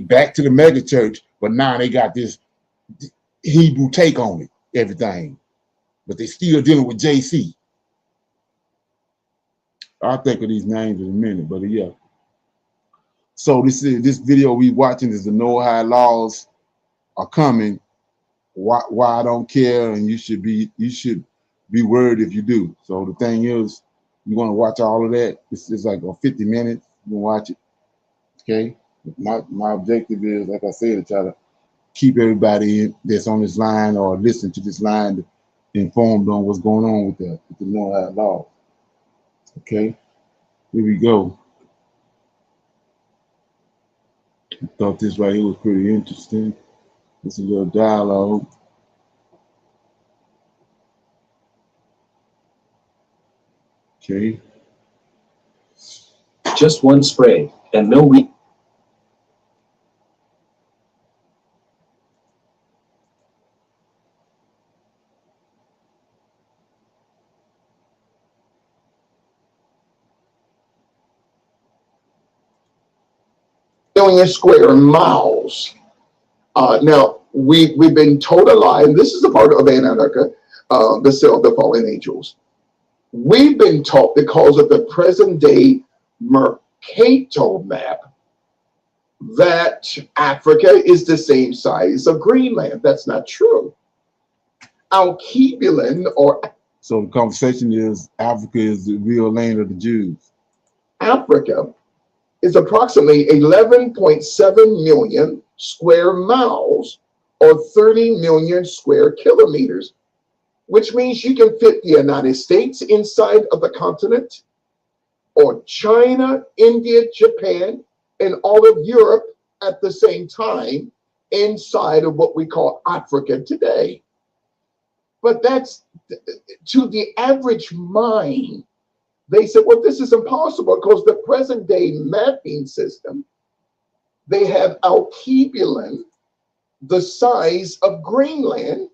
back to the mega church, but now they got this Hebrew take on it, everything. But they still dealing with JC. I'll think of these names in a minute, but yeah. So this video we watching is the Noahide laws are coming. Why I don't care, and you should be worried if you do. So the thing is, you want to watch all of that. It's like 50 minutes. You can watch it. Okay. My objective is, like I said, to try to keep everybody that's on this line or listen to this line informed on what's going on with the Noahide law. Okay. Here we go. I thought this right here was pretty interesting. It's a little dialogue. Okay. Just one spray and no weed. Million square miles. Now, we've been told a lie, and this is a part of Antarctica, the cell of the fallen angels. We've been taught, because of the present day Mercator map, that Africa is the same size of Greenland. That's not true. Alkebulan, so the conversation is Africa is the real land of the Jews. Africa is approximately 11.7 million square miles, or 30 million square kilometers, which means you can fit the United States inside of the continent, or China, India, Japan, and all of Europe at the same time inside of what we call Africa today. But that's, to the average mind, they said, well, this is impossible, because the present day mapping system, they have Alkebulan, the size of Greenland,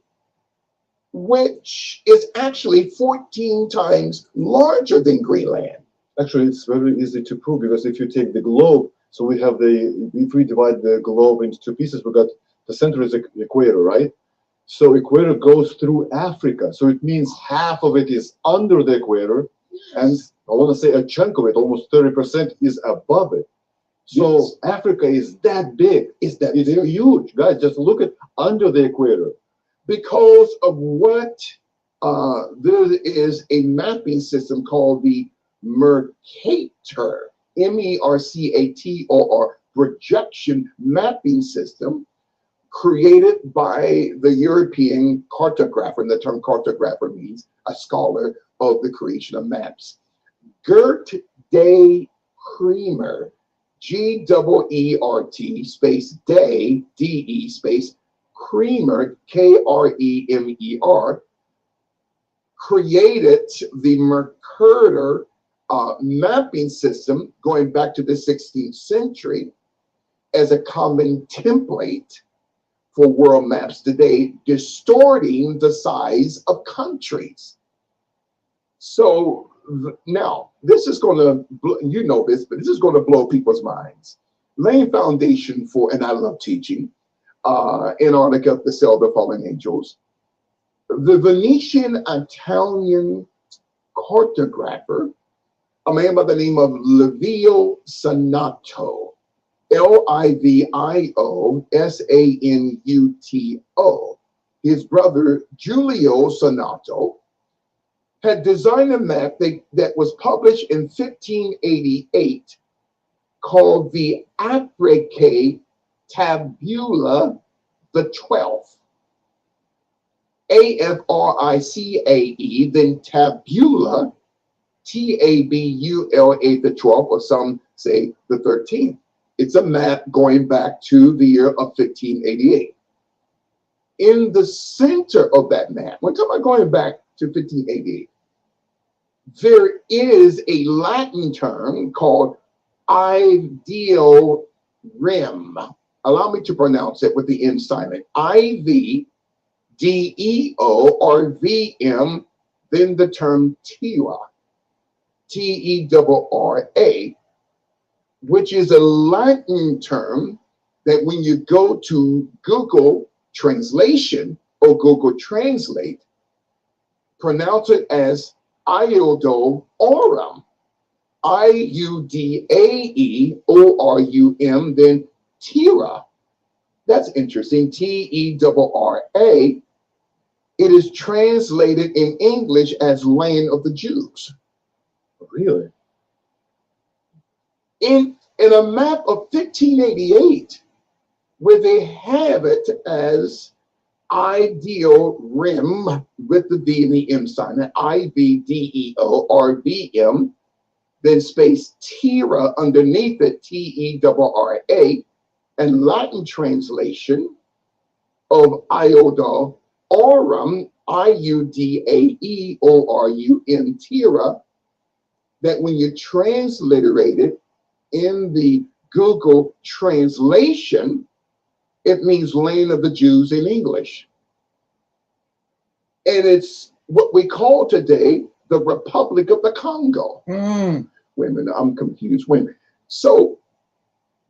which is actually 14 times larger than Greenland. Actually, it's very easy to prove, because if you take the globe, so we have if we divide the globe into 2 pieces, we got the center is the equator, right? So equator goes through Africa. So it means half of it is under the equator, and I want to say a chunk of it, almost 30%, is above it. So yes. Africa is that big. It's huge. Guys, just look at under the equator. Because of what there is a mapping system called the Mercator MERCATOR projection mapping system created by the European cartographer, and the term cartographer means a scholar of the creation of maps. Gert Day Kremer, G-E-E-R-T space Day, D-E space Kremer, K-R-E-M-E-R, created the Mercator mapping system going back to the 16th century as a common template for world maps today, distorting the size of countries. So now, this is going to, you know this, but this is going to blow people's minds. Laying foundation for, and I love teaching, Antarctica, the Cell of the Fallen Angels. The Venetian Italian cartographer, a man by the name of Livio Sanato, Livio-Sanato, his brother Giulio Sanato, had designed a map that was published in 1588 called the Africae Tabula the 12th. A-F-R-I-C-A-E, then Tabula, T-A-B-U-L-A the 12th, or some say the 13th. It's a map going back to the year of 1588. In the center of that map, we're talking about going back to 1588, there is a Latin term called ideal rim. Allow me to pronounce it with the M silent. I-V-D-E-O or V-M, then the term Tira, T-E-R-R-A, which is a Latin term that when you go to Google Translation or Google Translate, pronounce it as Iudae Aurum, I-U-D-A-E-O-R-U-M, then Tira. That's interesting, T-E-R-R-A. It is translated in English as Land of the Jews. Really? In a map of 1588, where they have it as ideal rim with the V and the M sign, I-V-D-E-O-R-V-M, then space Tira underneath it, T-E-R-R-A, and Latin translation of Iudae Aurum, I-U-D-A-E-O-R-U-M, Tira, that when you transliterate it in the Google translation, it means land of the Jews in English. And it's what we call today the Republic of the Congo. Wait a minute, I'm confused. Wait a minute. So,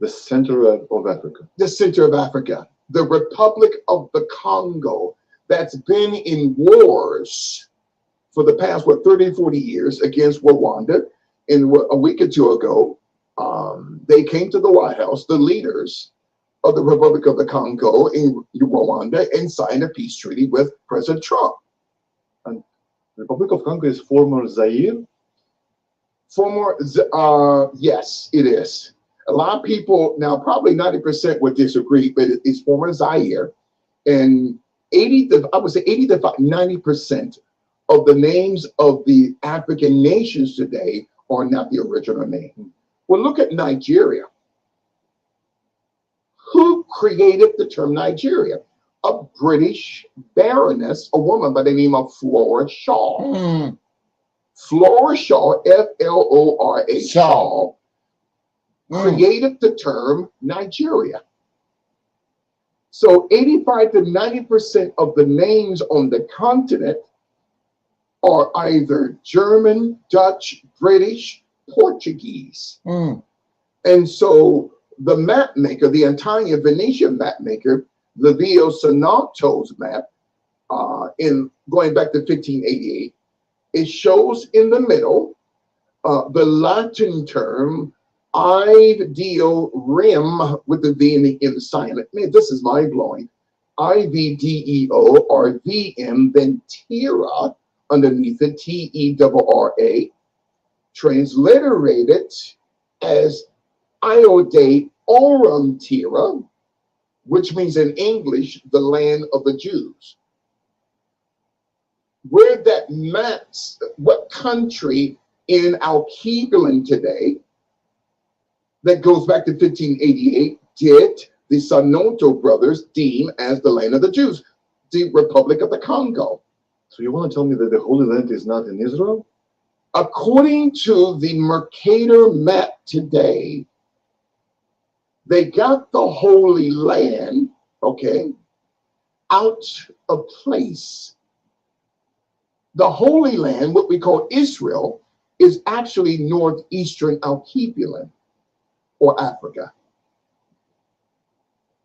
The center of Africa. the center of Africa, the Republic of the Congo, that's been in wars for the past, 30, 40 years against Rwanda. And a week or two ago, they came to the White House, the leaders of the Republic of the Congo in Rwanda, and signed a peace treaty with President Trump. And the Republic of Congo is former Zaire. Yes, it is. A lot of people, now probably 90% would disagree, but it's former Zaire. And 80 to 90% of the names of the African nations today are not the original name. Well, look at Nigeria. Who created the term Nigeria? A British baroness, a woman by the name of Flora Shaw. Flora Shaw, F-L-O-R-A, Shaw, created the term Nigeria. So 85 to 90% of the names on the continent are either German, Dutch, British, Portuguese. And so the map maker, the entire Venetian map maker, Livio Sanato's map, in going back to 1588, it shows in the middle the Latin term ideal rim with the V and the M silent. Man, this is mind blowing. I-V-D-E-O or V-M, then Tira underneath it, T-E-R-R-A, transliterated as Iode Orum Tira, which means in English, the land of the Jews. Where that maps what country in Alkebulan today, that goes back to 1588, did the Sanoto brothers deem as the land of the Jews, the Republic of the Congo. So you want to tell me that the Holy Land is not in Israel? According to the Mercator map today, they got the Holy Land, okay, out of place. The Holy Land, what we call Israel, is actually northeastern Alkebulan, or Africa.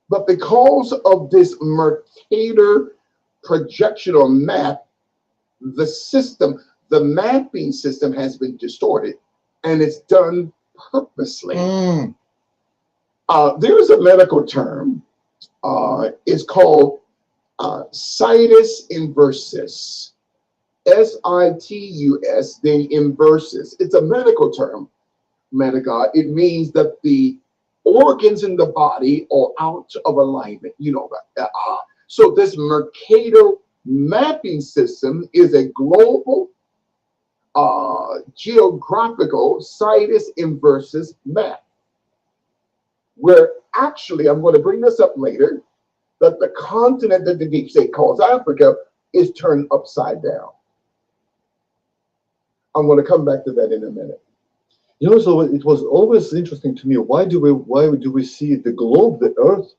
But because of this Mercator projection or map, the system, the mapping system has been distorted, and it's done purposely. There is a medical term. It's called situs inversus. S-I-T-U-S, then inversus. It's a medical term, medica. It means that the organs in the body are out of alignment. You know about that. So this Mercator mapping system is a global geographical situs inversus map, where actually, I'm going to bring this up later, that the continent that the deep state calls Africa is turned upside down. I'm going to come back to that in a minute. You know, so it was always interesting to me. Why do we see the globe, the earth,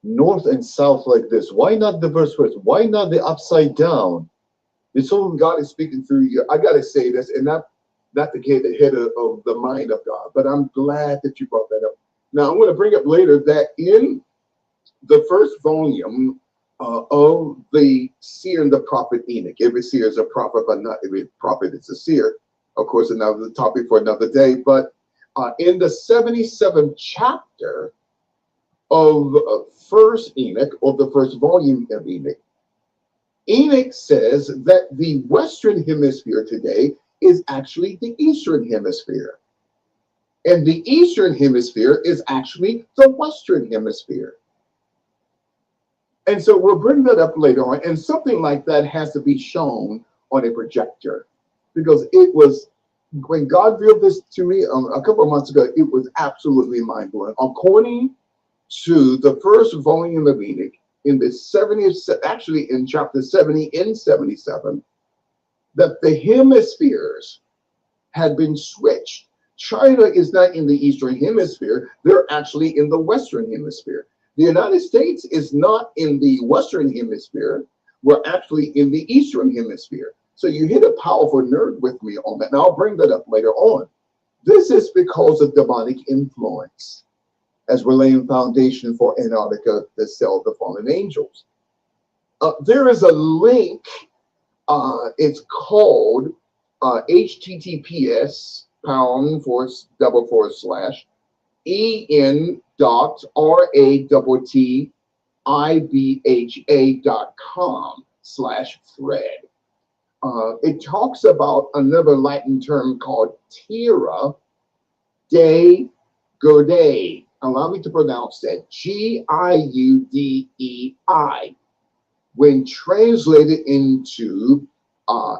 north and south like this? Why not the verse first? Why not the upside down? It's so God is speaking through you. I got to say this, and not to get ahead of the mind of God, but I'm glad that you brought that up. Now, I'm going to bring up later that in the first volume of the seer and the prophet Enoch, every seer is a prophet, but not every prophet is a seer. Of course, another topic for another day. But in the 77th chapter of First Enoch, or the first volume of Enoch, Enoch says that the Western Hemisphere today is actually the Eastern Hemisphere. And the Eastern Hemisphere is actually the Western Hemisphere. And so we'll bring that up later on. And something like that has to be shown on a projector. Because it was, when God revealed this to me a couple of months ago, it was absolutely mind-blowing. According to the first volume of Enoch, in the 70th, actually in chapter 70 and 77, that the hemispheres had been switched. China is not in the Eastern Hemisphere. They're actually in the Western Hemisphere. The United States is not in the Western Hemisphere. We're actually in the Eastern Hemisphere. So you hit a powerful nerve with me on that. And I'll bring that up later on. This is because of demonic influence, as we're laying foundation for Antarctica, the cell of the fallen angels. There is a link. It's called en.RATTIBHA.com/thread. It talks about another Latin term called Tira Dei Giudei. Allow me to pronounce that. Giudei. When translated into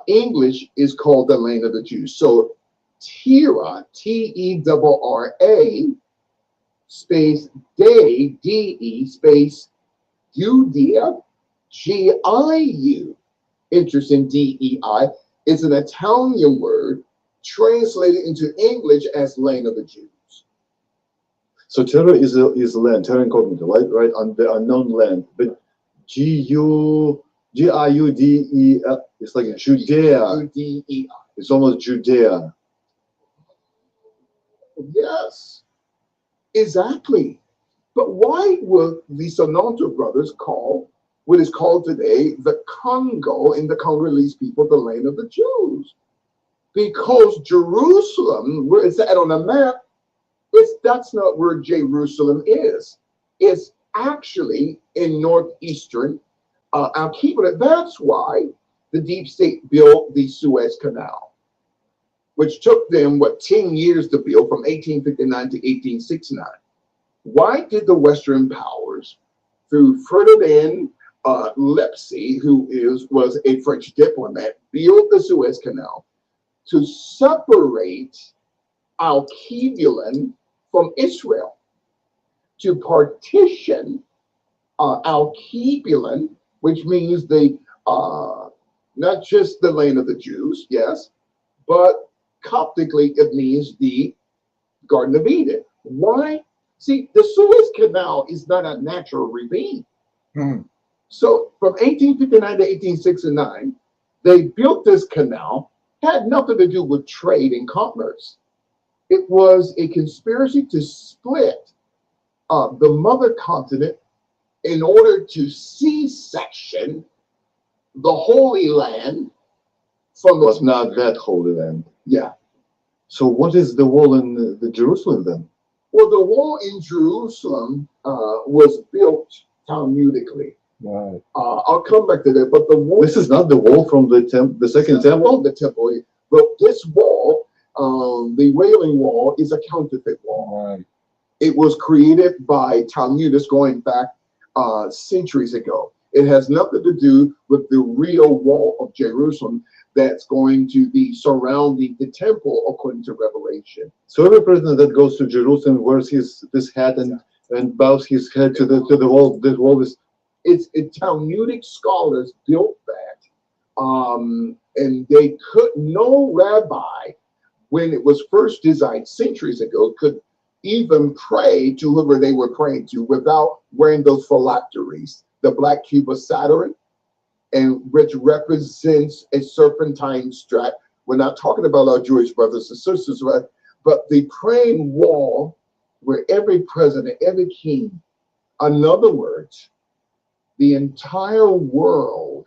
English, is called the land of the Jews. So Tira, T-E-R-R-A, space Dei, D-E, space Judea, G-I-U. Interesting, D-E-I. It's an Italian word translated into English as land of the Jews. So Terra is land, terra incognita, right? On the unknown land. But G-I-U-D-E, it's like Judea. U-D-E-I. It's almost Judea. Yes, exactly. But why would the Sanoto brothers call what is called today the Congo and the Congolese people the land of the Jews? Because Jerusalem, where it's at on the map, that's not where Jerusalem is. It's actually in northeastern Alkebulan. That's why the deep state built the Suez Canal. which took them, 10 years to build from 1859 to 1869. Why did the Western powers, through Ferdinand Lepsy, who was a French diplomat, build the Suez Canal to separate Al-Qiblan from Israel, to partition Al-Qiblan, which means the not just the land of the Jews, yes, but Coptically it means the Garden of Eden. Why? See, the Suez Canal is not a natural ravine. So from 1859 to 1869, they built this canal. Had nothing to do with trade and commerce. It was a conspiracy to split the mother continent in order to section the Holy Land from Was not that Holy Land. yeah. So what is the wall in the Jerusalem then? Well, the wall in Jerusalem was built Talmudically. Right. I'll come back to that, but the wall. This is not the wall from the second temple. The temple, but this wall, the Wailing Wall, is a counterfeit wall. Right. It was created by Talmudists going back centuries ago. It has nothing to do with the real wall of Jerusalem that's going to be surrounding the temple, according to Revelation. So every person that goes to Jerusalem wears this hat and bows his head to the wall. This wall is. It's Talmudic scholars built that, and they could. No rabbi, when it was first designed centuries ago, could even pray to whoever they were praying to without wearing those phylacteries, the black cube of Saturn, and which represents a serpentine strap. We're not talking about our Jewish brothers and sisters, right? But the praying wall where every president, every king, in other words, the entire world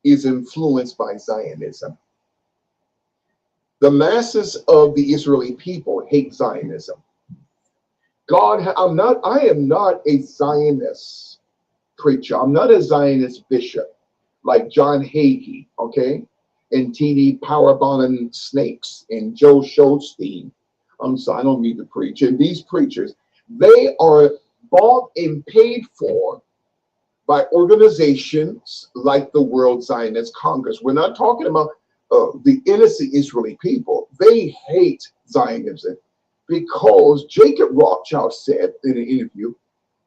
is influenced by Zionism. The masses of the Israeli people hate Zionism. I am not a Zionist preacher. I'm not a Zionist bishop like John Hagee, okay? And T.D. Powerbomb Snakes and Joe Schulstein. I'm sorry, I don't mean to preach. And these preachers, they are bought and paid for by organizations like the World Zionist Congress. We're not talking about the innocent Israeli people. They hate Zionism because Jacob Rothschild said in an interview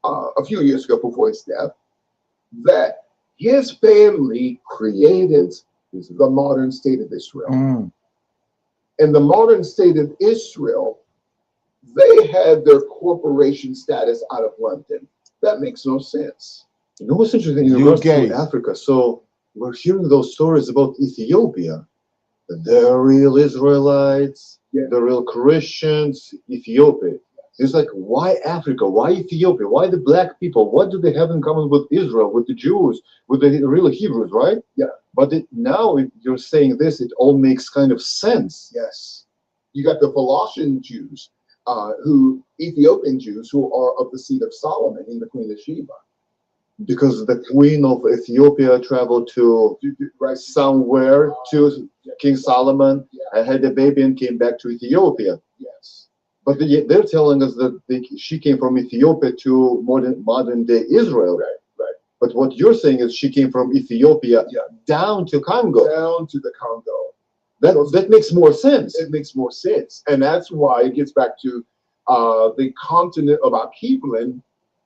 a few years ago before his death that his family created the modern state of Israel. And the modern state of Israel, they had their corporation status out of London. That makes no sense. You know what's interesting in regards to Africa? So we're hearing those stories about Ethiopia. The real Israelites, the real Christians, Ethiopia. It's like, why Africa? Why Ethiopia? Why the black people? What do they have in common with Israel, with the Jews, with the real Hebrews, right? Yeah. But now if you're saying this, it all makes kind of sense. Yes. You got the Colossian Jews, Ethiopian Jews who are of the seed of Solomon and the Queen of Sheba. Because the Queen of Ethiopia traveled to somewhere to King Solomon and had a baby and came back to Ethiopia. Yes. But they're telling us that she came from Ethiopia to modern day Israel. Right. But what you're saying is she came from Ethiopia down to Congo. Down to the Congo. That makes more sense. It makes more sense. And that's why it gets back to the continent of Al-Qiblan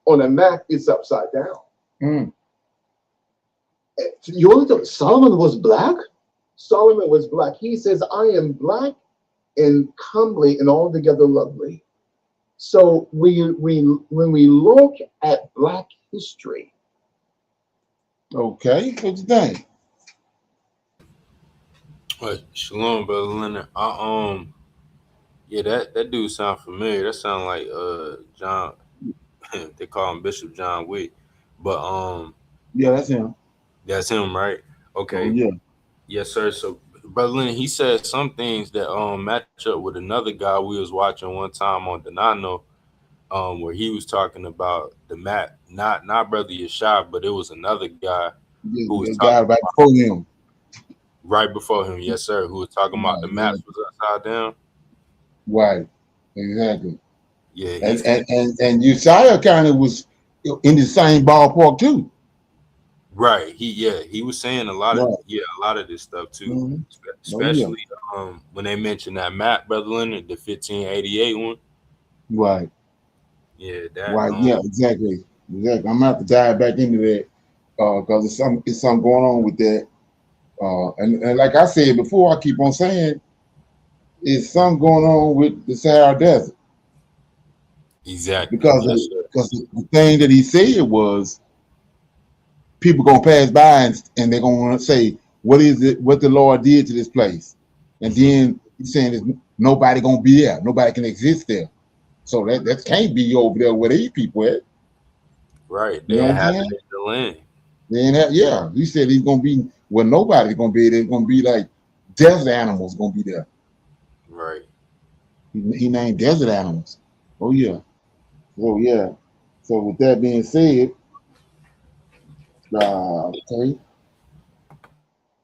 on a map is upside down. Solomon was black? Solomon was black. He says, I am black and comely and altogether lovely. So when we look at black history. Okay, what you think? Shalom, Brother Leonard. Yeah, that dude sound familiar. That sound like John. They call him Bishop John Wick, but yeah, that's him. That's him, right? Okay. Yeah. Yes, sir. So, Brother Leonard, he said some things that match up with another guy we was watching one time on Danano, where he was talking about the map. Not Brother Yeshua, but it was another guy who was the guy right before him. right before him, yes, sir, who was talking about the maps was upside down. Right, exactly. Yeah, And Uzziah kind of was in the same ballpark too. right. He was saying a lot of this stuff too, Mhm. especially when they mentioned that map, Brother Leonard, the 1588 one. Right. Yeah, that. Right. Yeah. Exactly. I'm gonna have to dive back into that because it's something going on with that. And like I said before, I keep on saying, it's something going on with the Sahara Desert Exactly. because Yes, the thing that he said was people gonna pass by and they're gonna say, what the Lord did to this place? And then he's saying there's nobody gonna be there, nobody can exist there. So that can't be over there where these people at. right. You They know what I'm inhabit saying? the land. They ain't yeah. He said he's gonna be where nobody's gonna be. There's gonna be like desert animals gonna be there. Right. He named desert animals. Oh yeah. Oh yeah. So with that being said, okay,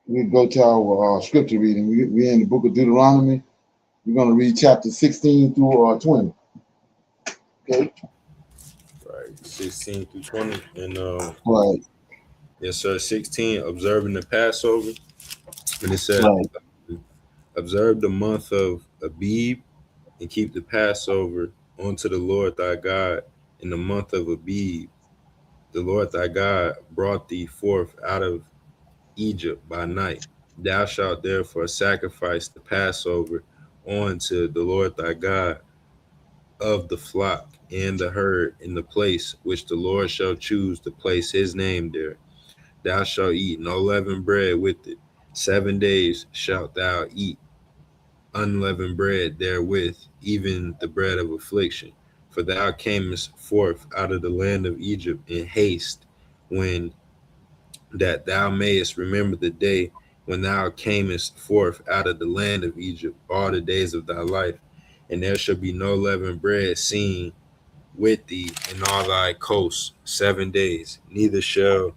we go to our scripture reading. We're in the book of Deuteronomy. We're gonna read chapter 16 through 20. Okay. Right. 16 through 20. And Right. yes, sir. 16, observing the Passover. And it said, Right. observe the month of Abib and keep the Passover unto the Lord thy God in the month of Abib. The Lord thy God brought thee forth out of Egypt by night. Thou shalt therefore sacrifice the Passover unto the Lord thy God of the flock and the herd in the place which the Lord shall choose to place his name there. Thou shalt eat no leavened bread with it. 7 days shalt thou eat unleavened bread therewith, even the bread of affliction. For thou camest forth out of the land of Egypt in haste, when that thou mayest remember the day when thou camest forth out of the land of Egypt all the days of thy life. And there shall be no leavened bread seen with thee in all thy coasts 7 days, neither shall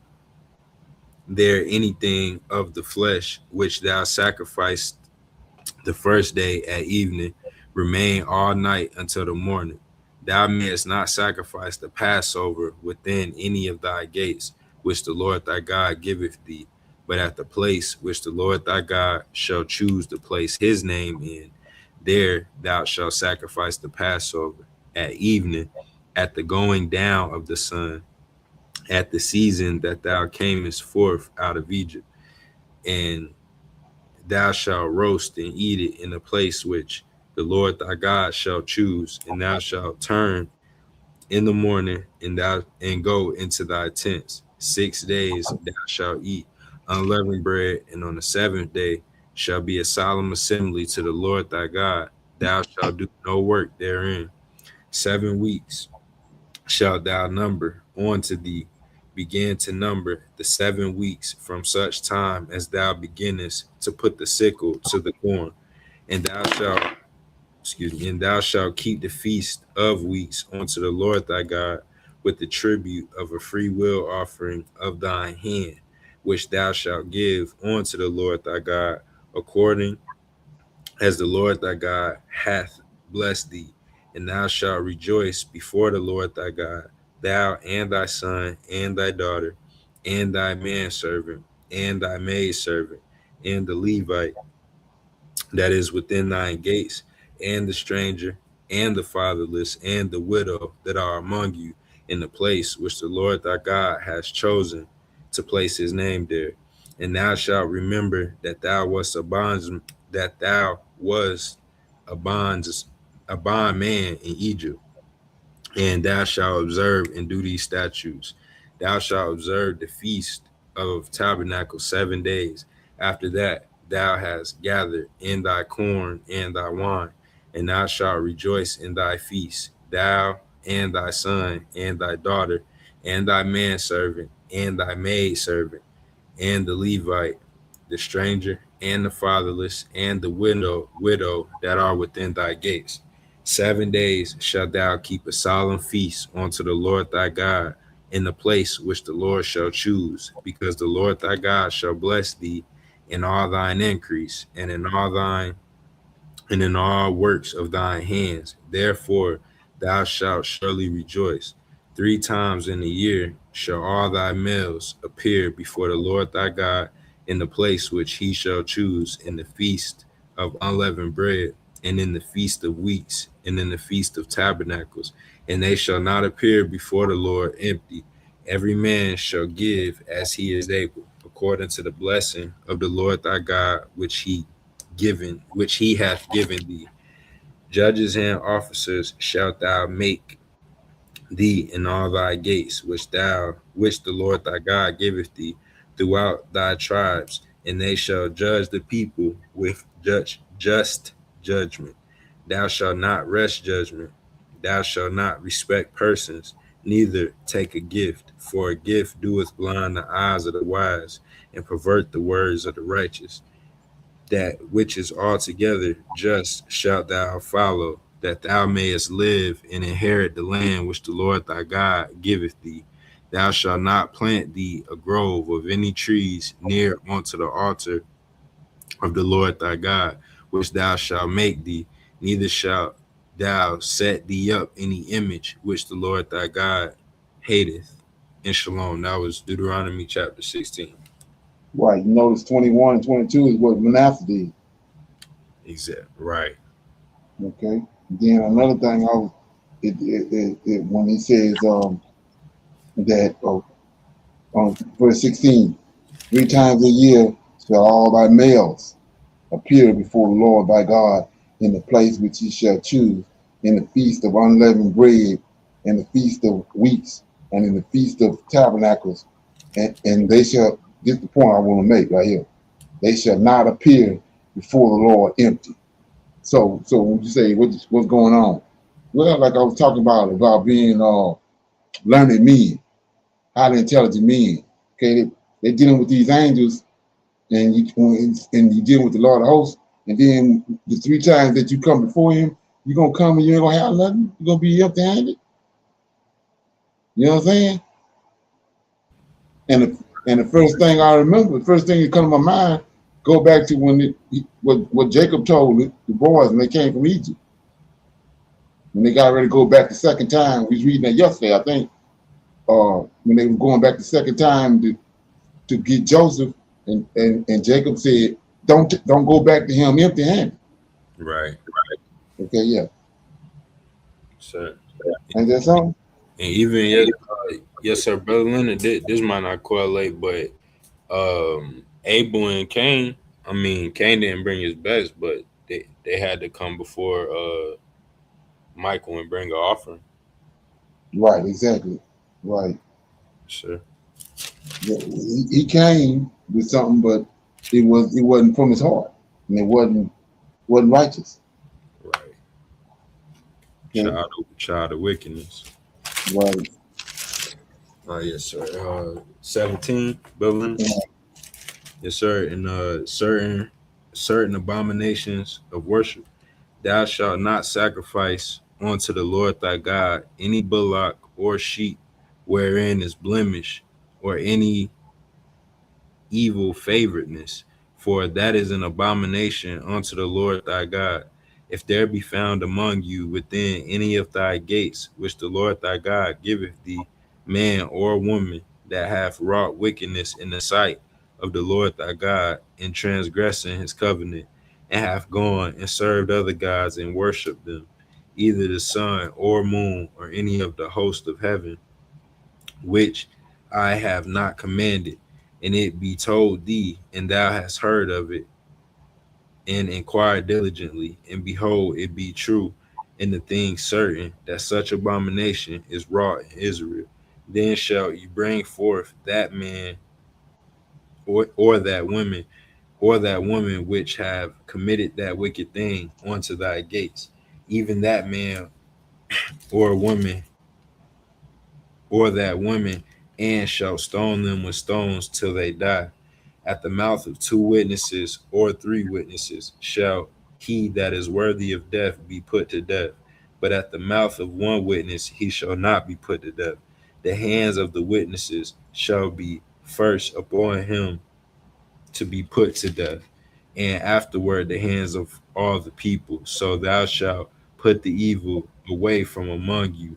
there anything of the flesh which thou sacrificed the first day at evening remain all night until the morning. Thou mayest not sacrifice the Passover within any of thy gates, which the Lord thy God giveth thee, but at the place which the Lord thy God shall choose to place his name in, there thou shalt sacrifice the Passover at evening, at the going down of the sun, at the season that thou camest forth out of Egypt. And thou shalt roast and eat it in a place which the Lord thy God shall choose, and thou shalt turn in the morning and go into thy tents. 6 days thou shalt eat unleavened bread, and on the 7th day shall be a solemn assembly to the Lord thy God. Thou shalt do no work therein. 7 weeks shalt thou number unto thee. Begin to number the 7 weeks from such time as thou beginnest to put the sickle to the corn, and thou shalt keep the feast of weeks unto the Lord thy God with the tribute of a free will offering of thine hand, which thou shalt give unto the Lord thy God, according as the Lord thy God hath blessed thee. And thou shalt rejoice before the Lord thy God, thou and thy son and thy daughter, and thy manservant, and thy maidservant, and the Levite that is within thine gates, and the stranger, and the fatherless, and the widow that are among you, in the place which the Lord thy God has chosen to place his name there. And thou shalt remember that thou wast a bondman in Egypt, and thou shalt observe and do these statutes. Thou shalt observe the feast of tabernacles 7 days. After that, thou hast gathered in thy corn and thy wine, and thou shalt rejoice in thy feast, thou and thy son and thy daughter, and thy manservant, and thy maidservant, and the Levite, the stranger, and the fatherless, and the widow that are within thy gates. 7 days shalt thou keep a solemn feast unto the Lord thy God in the place which the Lord shall choose, because the Lord thy God shall bless thee in all thine increase, and in all works of thine hands. Therefore thou shalt surely rejoice. 3 times in a year shall all thy males appear before the Lord thy God in the place which he shall choose, in the feast of unleavened bread, and in the feast of weeks, and in the feast of tabernacles. And they shall not appear before the Lord empty. Every man shall give as he is able, according to the blessing of the Lord thy God, which he hath given thee. Judges and officers shalt thou make thee in all thy gates, which the Lord thy God giveth thee throughout thy tribes, and they shall judge the people with just judgment. Thou shalt not wrest judgment. Thou shalt not respect persons, neither take a gift, for a gift doeth blind the eyes of the wise, and pervert the words of the righteous. That which is altogether just shalt thou follow, that thou mayest live and inherit the land which the Lord thy God giveth thee. Thou shalt not plant thee a grove of any trees near unto the altar of the Lord thy God, which thou shalt make thee, neither shalt thou set thee up any image which the Lord thy God hateth. In Shalom. That was Deuteronomy chapter 16. Right. You notice 21 and 22 is what Manasseh did. Exactly. Right. Okay. Then another thing, when he says that on verse 16, 3 times a year shall all thy males appear before the Lord thy God in the place which he shall choose, in the feast of unleavened bread, in the feast of weeks, and in the feast of tabernacles, and they shall. This is the point I want to make right here. They shall not appear before the Lord empty. So when you say what's going on? Well, like I was talking about being learned men, highly intelligent men. Okay, they're dealing with these angels, and you dealing with the Lord of hosts, and then the 3 times that you come before him, you're gonna come and you ain't gonna have nothing. You're gonna be empty-handed. You know what I'm saying? And the first thing I remember, the first thing that come to my mind, go back to what Jacob told the boys when they came from Egypt. When they got ready to go back the second time, we was reading that yesterday, I think. When they were going back the second time to get Joseph, and Jacob said, "Don't go back to him empty-handed." Right. Okay, yeah. Sir. And that's something. And even yes, sir, Brother Leonard, this might not correlate, but Abel and Cain, I mean, Cain didn't bring his best, but they had to come before Michael and bring an offering. Right, exactly. Right. Sure. Yeah, he came with something, but it wasn't from his heart, and it wasn't righteous. Right. Yeah. Child of wickedness. Right. Oh yes, sir. 17, Brother. Yeah. Yes, sir. And certain abominations of worship, thou shalt not sacrifice unto the Lord thy God any bullock or sheep wherein is blemish, or any evil favoredness, for that is an abomination unto the Lord thy God. If there be found among you within any of thy gates, which the Lord thy God giveth thee, man or woman, that hath wrought wickedness in the sight of the Lord thy God, in transgressing his covenant, and hath gone and served other gods and worshipped them, either the sun or moon or any of the host of heaven, which I have not commanded, and it be told thee, and thou hast heard of it, and inquired diligently, and behold, it be true, and the thing certain, that such abomination is wrought in Israel, then shalt you bring forth that man or that woman which have committed that wicked thing unto thy gates, even that man or woman or that woman, and shall stone them with stones till they die. At the mouth of 2 witnesses or 3 witnesses shall he that is worthy of death be put to death. But at the mouth of 1 witness he shall not be put to death. The hands of the witnesses shall be first upon him to be put to death, and afterward the hands of all the people. So thou shalt put the evil away from among you.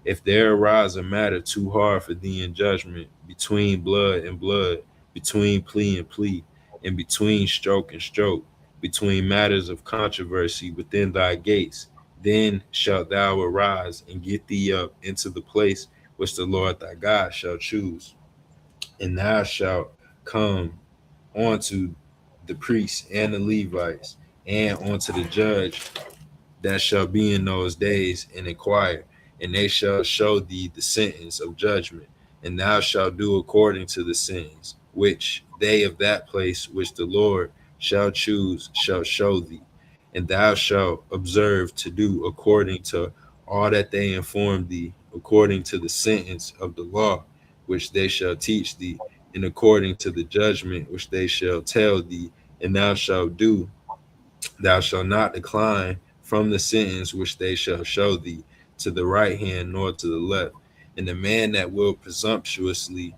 If there arise a matter too hard for thee in judgment, between blood and blood, between plea and plea, and between stroke and stroke, between matters of controversy within thy gates, then shalt thou arise and get thee up into the place which the Lord thy God shall choose, and thou shalt come onto the priests and the Levites, and unto the judge that shall be in those days, and inquire, and they shall show thee the sentence of judgment, and thou shalt do according to the sentence which they of that place which the Lord shall choose shall show thee, and thou shalt observe to do according to all that they inform thee, according to the sentence of the law which they shall teach thee, and according to the judgment which they shall tell thee, and thou shalt do. Thou shalt not decline from the sentence which they shall show thee, to the right hand nor to the left. And the man that will presumptuously,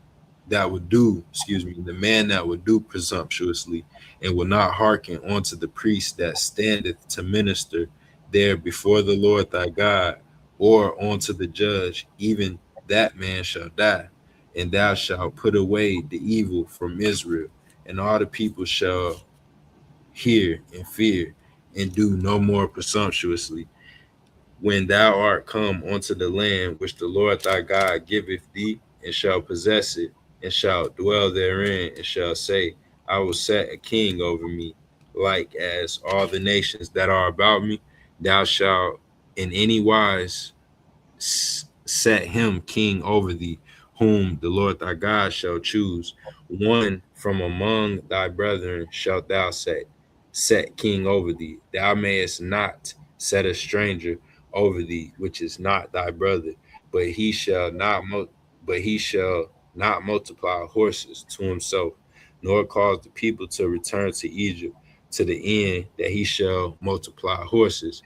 the man that would do presumptuously, and will not hearken unto the priest that standeth to minister there before the Lord thy God, or unto the judge, even that man shall die. And thou shalt put away the evil from Israel, and all the people shall hear and fear, and do no more presumptuously. When thou art come unto the land which the Lord thy God giveth thee, and shall possess it, and shalt dwell therein, and shall say, I will set a king over me, like as all the nations that are about me, thou shalt in any wise set him king over thee, whom the Lord thy God shall choose. One from among thy brethren shalt thou set king over thee. Thou mayest not set a stranger over thee, which is not thy brother, but he shall not multiply horses to himself, nor cause the people to return to Egypt, to the end that he shall multiply horses.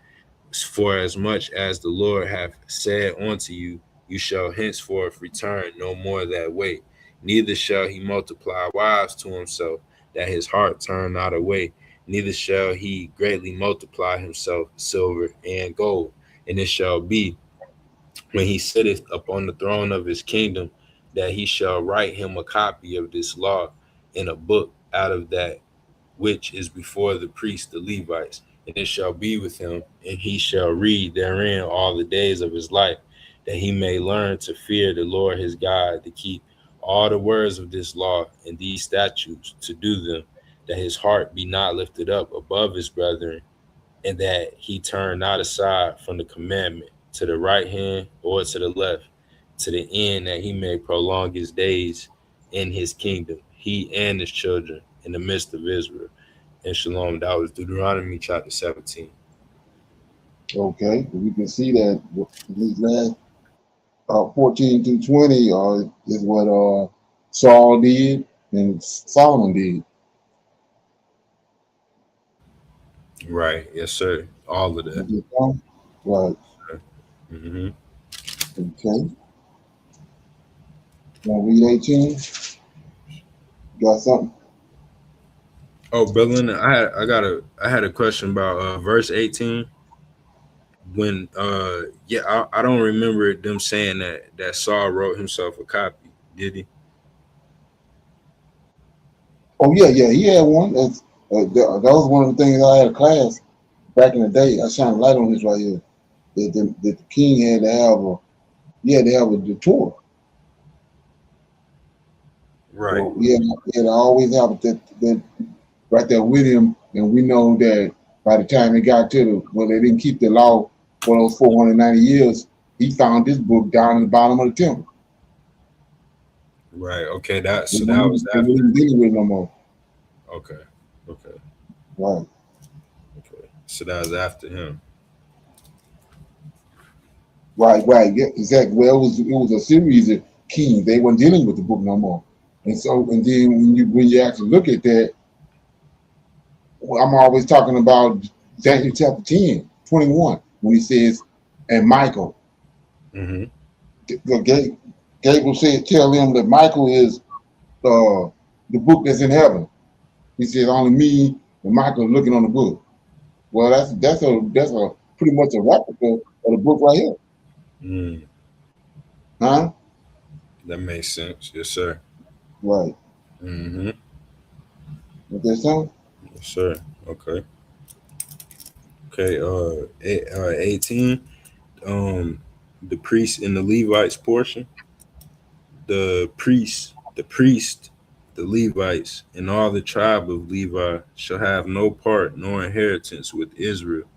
For as much as the Lord hath said unto you, you shall henceforth return no more that way. Neither shall he multiply wives to himself, that his heart turn not away. Neither shall he greatly multiply himself silver and gold. And it shall be, when he sitteth upon the throne of his kingdom, that he shall write him a copy of this law in a book out of that which is before the priests, the Levites. And it shall be with him, and he shall read therein all the days of his life, that he may learn to fear the Lord his God, to keep all the words of this law and these statutes, to do them, that his heart be not lifted up above his brethren, and that he turn not aside from the commandment to the right hand or to the left, to the end that he may prolong his days in his kingdom, he and his children in the midst of Israel. And shalom. That was Deuteronomy chapter 17. Okay, we can see that these last 14 through 20 is what Saul did and Solomon did. Right. Yes, sir. All of that. Right. Mm-hmm. Okay. Want to read 18? Got something? Oh, Berlin, I had a question about verse 18. When I don't remember them saying that Saul wrote himself a copy, did he? Oh yeah, he had one. That was one of the things I had a class back in the day. I shined a light on this right here. That the king had to have a Torah. Right. So, he had to always have that right there with him, and we know that by the time they got to they didn't keep the law for those 490 years, he found this book down in the bottom of the temple. Right. Okay. That was They after. didn't deal with it no more. Okay. Right. Okay. So that was after him. Right. Yeah, exactly. Well, it was a series of kings. They weren't dealing with the book no more. And then when you actually look at that, I'm always talking about Daniel chapter 10, 21, when he says, and Michael. Mm-hmm. Gabriel tell him that Michael is the book that's in heaven. He said only me and Michael looking on the book. Well, that's a pretty much a replica of the book right here, Mm, huh? that makes sense. Yes, sir. Right. Mm-hmm. What they say? Yes, sir. Okay. Okay. 18. The priest and the Levites portion. The priest, the Levites, and all the tribe of Levi shall have no part nor inheritance with Israel.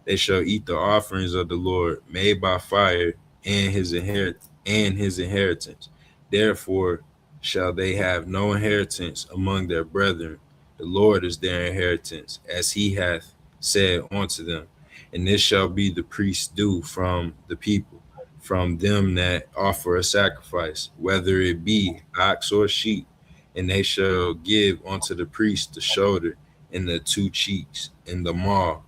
They shall eat the offerings of the Lord made by fire and his inheritance. Therefore shall they have no inheritance among their brethren. The Lord is their inheritance, as he hath said unto them. And this shall be the priest's due from the people, from them that offer a sacrifice, whether it be ox or sheep. And they shall give unto the priest the shoulder and the two cheeks and the maw,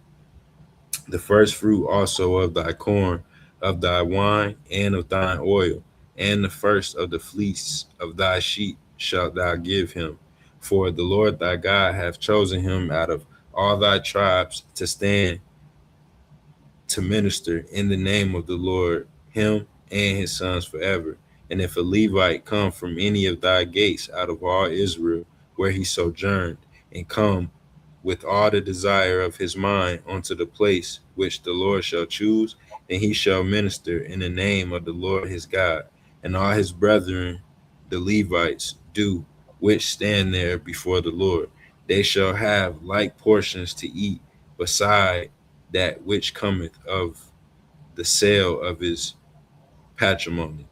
the first fruit also of thy corn, of thy wine, and of thine oil, and the first of the fleece of thy sheep shalt thou give him. For the Lord thy God hath chosen him out of all thy tribes to stand to minister in the name of the Lord, him and his sons forever. And if a Levite come from any of thy gates out of all Israel, where he sojourned, and come with all the desire of his mind unto the place which the Lord shall choose, then he shall minister in the name of the Lord his God. And all his brethren, the Levites, do, which stand there before the Lord. They shall have like portions to eat, beside that which cometh of the sale of his patrimony.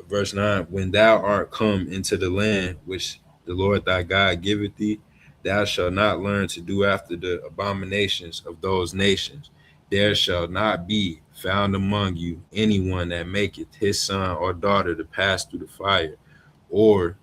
Verse 9, when thou art come into the land which the Lord thy God giveth thee, thou shalt not learn to do after the abominations of those nations. There shall not be found among you anyone that maketh his son or daughter to pass through the fire, or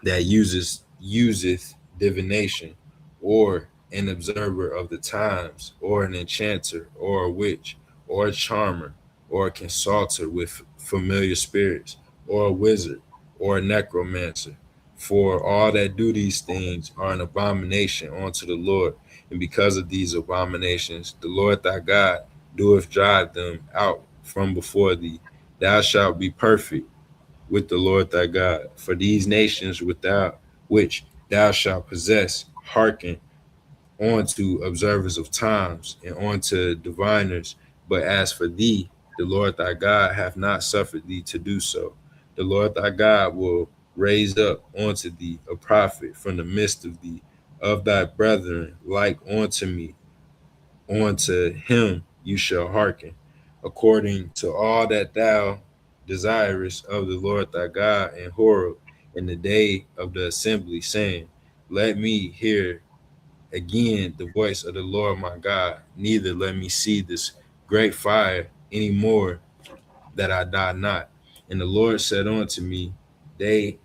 that useth divination, or an observer of the times, or an enchanter, or a witch, or a charmer, or a consulter with familiar spirits, or a wizard, or a necromancer. For all that do these things are an abomination unto the Lord. And because of these abominations, the Lord thy God doeth drive them out from before thee. Thou shalt be perfect with the Lord thy God. For these nations without which thou shalt possess, hearken unto observers of times and unto diviners. But as for thee, the Lord thy God hath not suffered thee to do so. The Lord thy God will raise up unto thee a prophet from the midst of thee, of thy brethren, like unto me. Unto him you shall hearken, according to all that thou desirest of the Lord thy God in Horeb in the day of the assembly, saying, let me hear again the voice of the Lord my God, neither let me see this great fire any more, that I die not. And the Lord said unto me, they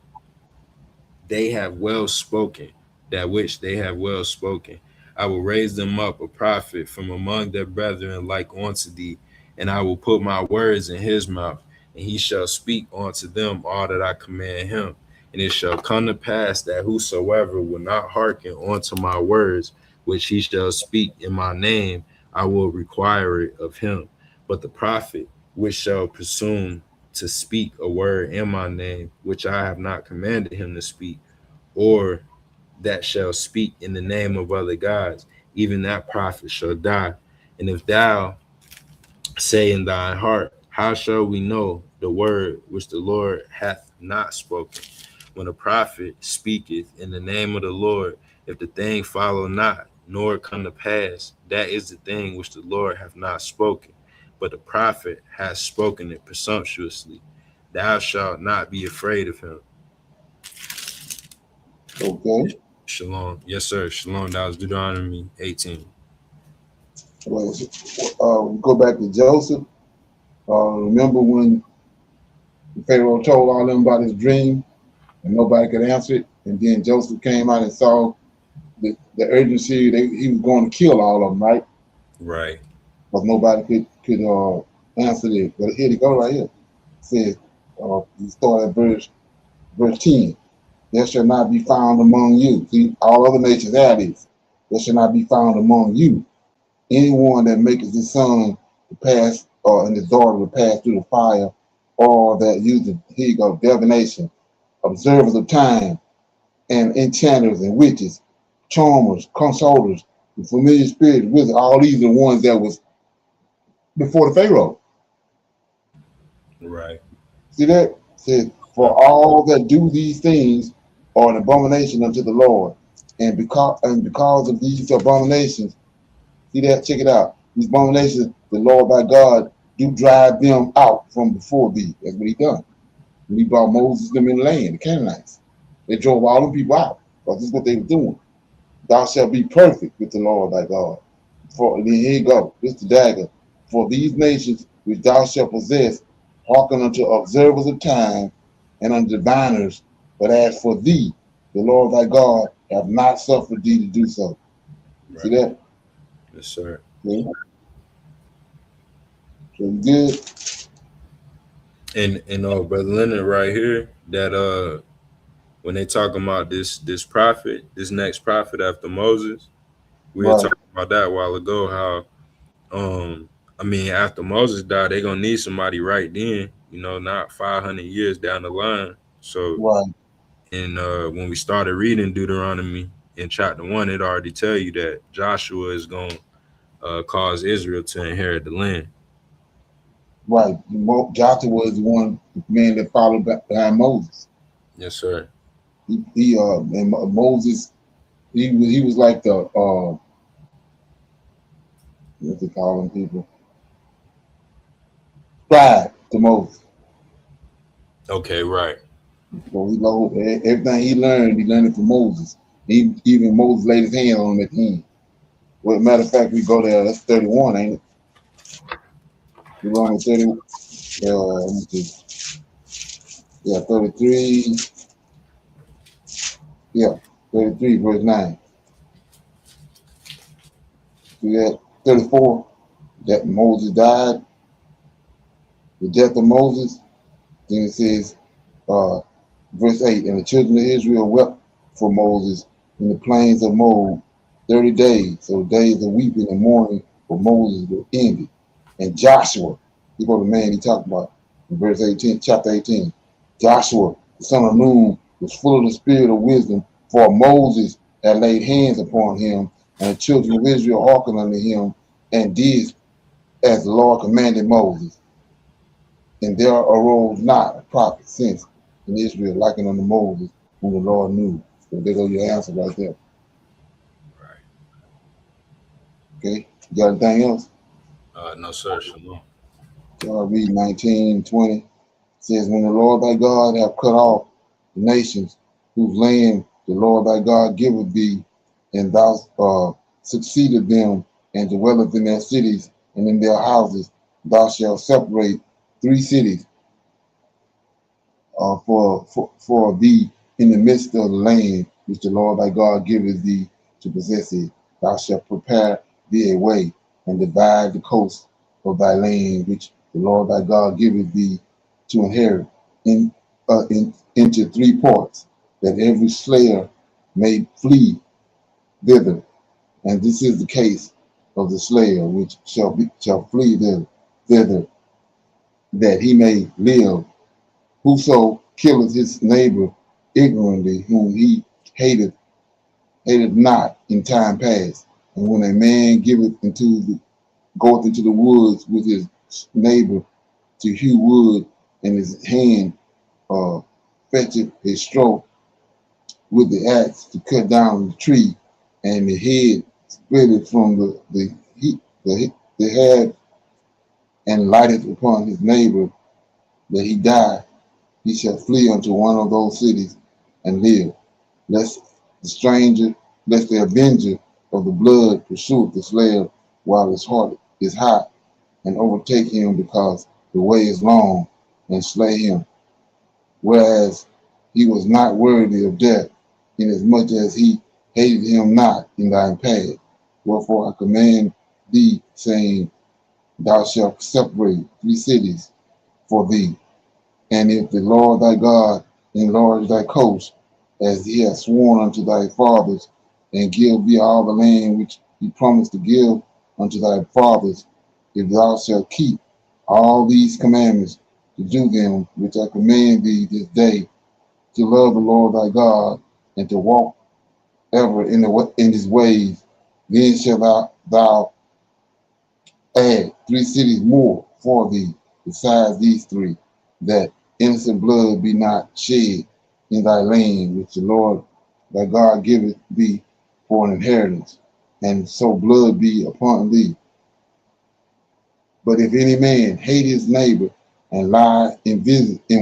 have well spoken, that which they have well spoken. I will raise them up a prophet from among their brethren like unto thee, and I will put my words in his mouth, and he shall speak unto them all that I command him. And it shall come to pass that whosoever will not hearken unto my words, which he shall speak in my name, I will require it of him. But the prophet which shall presume to speak a word in my name, which I have not commanded him to speak, or that shall speak in the name of other gods, even that prophet shall die. And if thou say in thine heart, how shall we know the word which the Lord hath not spoken? When a prophet speaketh in the name of the Lord, if the thing follow not, nor come to pass, that is the thing which the Lord hath not spoken. But the prophet hath spoken it presumptuously. Thou shalt not be afraid of him. Okay. Shalom. Yes, sir. Shalom. That was Deuteronomy 18. Well, go back to Joseph. Remember when Pharaoh told all them about his dream and nobody could answer it? And then Joseph came out and saw the urgency. He was going to kill all of them, right? Right. But nobody could answer it. But here they go right here. It says, you start at verse 10. there shall not be found among you. See, all other nations have this. There shall not be found among you anyone that maketh his son to pass, or and his daughter to pass through the fire, or that uses, here you go, divination, observers of time, and enchanters and witches, charmers, consulters, the familiar spirits, wizards. All these are the ones that was before the Pharaoh. Right. See that? Says, for all that do these things are an abomination unto the Lord. And because of these abominations, see that? Check it out. These abominations, the Lord thy God do drive them out from before thee. That's what he done. When he brought Moses them in the land, the Canaanites. They drove all them people out, because this is what they were doing. Thou shalt be perfect with the Lord thy God. For and then here you go. This the dagger. For these nations which thou shalt possess, hearken unto observers of time and unto diviners. But as for thee, the Lord thy God hath not suffered thee to do so. See that? Yes, sir. See? So you good? And Brother Leonard right here, that when they talking about this prophet, this next prophet after Moses, we were Right. talking about that a while ago, how I mean, after Moses died, they're gonna need somebody right then, not 500 years down the line. So Right. and when we started reading Deuteronomy in chapter 1, it already tell you that Joshua is gonna cause Israel to inherit the land. Right. Joshua was the one man that followed behind Moses. Yes, sir. And Moses, he was like the what they call them people? Scribe to Moses. Okay, right. So he learned everything he learned it from Moses. Even Moses laid his hand on him at the end. Well, matter of fact, we go there. That's 31, ain't it? We're on 30. Let me see. Yeah, 33. Yeah, 33, verse 9. See that? 34. That Moses died. The death of Moses. Then it says, verse 8, and the children of Israel wept for Moses in the plains of Moab 30 days. So days of weeping and mourning for Moses were ended. And Joshua, you know the man he talked about in verse 18, chapter 18. Joshua, the son of Nun, was full of the spirit of wisdom, for Moses had laid hands upon him, and the children of Israel hearkened unto him, and did as the Lord commanded Moses. And there arose not a prophet since in Israel likened unto Moses, whom the Lord knew. So there go your answer right there. Right. Okay, you got anything else? No, sir. Shalom. So I read 19:20. It says, when the Lord thy God hath cut off the nations whose land the Lord thy God giveth thee, and thou succeeded them, and dwelleth in their cities and in their houses, thou shalt separate 3 cities for thee in the midst of the land which the Lord thy God giveth thee to possess it. Thou shalt prepare thee a way, and divide the coast of thy land which the Lord thy God giveth thee to inherit into 3 parts, that every slayer may flee thither. And this is the case of the slayer which shall flee thither, that he may live. Whoso killeth his neighbor ignorantly, whom he hateth not in time past. And when a man goeth into the woods with his neighbor to hew wood, and his hand fetcheth a stroke with the axe to cut down the tree, and the head splitteth from the head, and lighteth upon his neighbor, that he die, he shall flee unto one of those cities and live, lest the avenger of the blood pursueth the slayer while his heart is hot, and overtake him because the way is long, and slay him, whereas he was not worthy of death, inasmuch as he hated him not in thine path. Wherefore I command thee, saying, thou shalt separate 3 cities for thee. And if the Lord thy God enlarge thy coast, as he has sworn unto thy fathers, and give thee all the land which he promised to give unto thy fathers, if thou shalt keep all these commandments to do them which I command thee this day, to love the Lord thy God, and to walk ever in his ways. Then shalt thou add 3 cities more for thee, besides these 3, that innocent blood be not shed in thy land, which the Lord thy God giveth thee for an inheritance, and so blood be upon thee. But if any man hate his neighbor, and lie in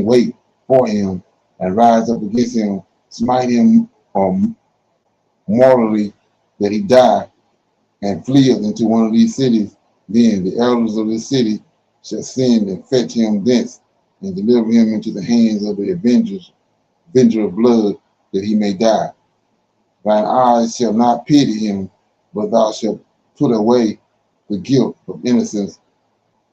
wait for him, and rise up against him, smite him mortally, that he die, and fleeth into one of these cities, then the elders of this city shall send and fetch him thence, and deliver him into the hands of the avenger of blood, that he may die. Thine eyes shall not pity him, but thou shalt put away the guilt of innocent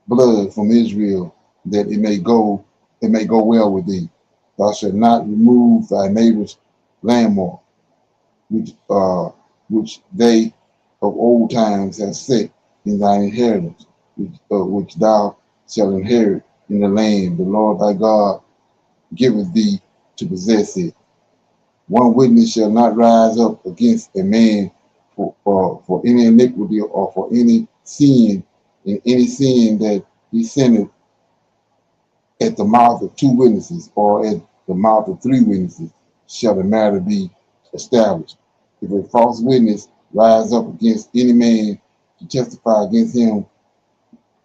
blood from Israel, that it may go well with thee. Thou shalt not remove thy neighbor's landmark, which they of old times have set in thine inheritance, which thou shalt inherit in the land the Lord thy God giveth thee to possess it. One witness shall not rise up against a man for any iniquity or for any sin, in any sin that he sinneth at the mouth of 2 witnesses, or at the mouth of 3 witnesses, shall the matter be established. If a false witness rise up against any man to testify against him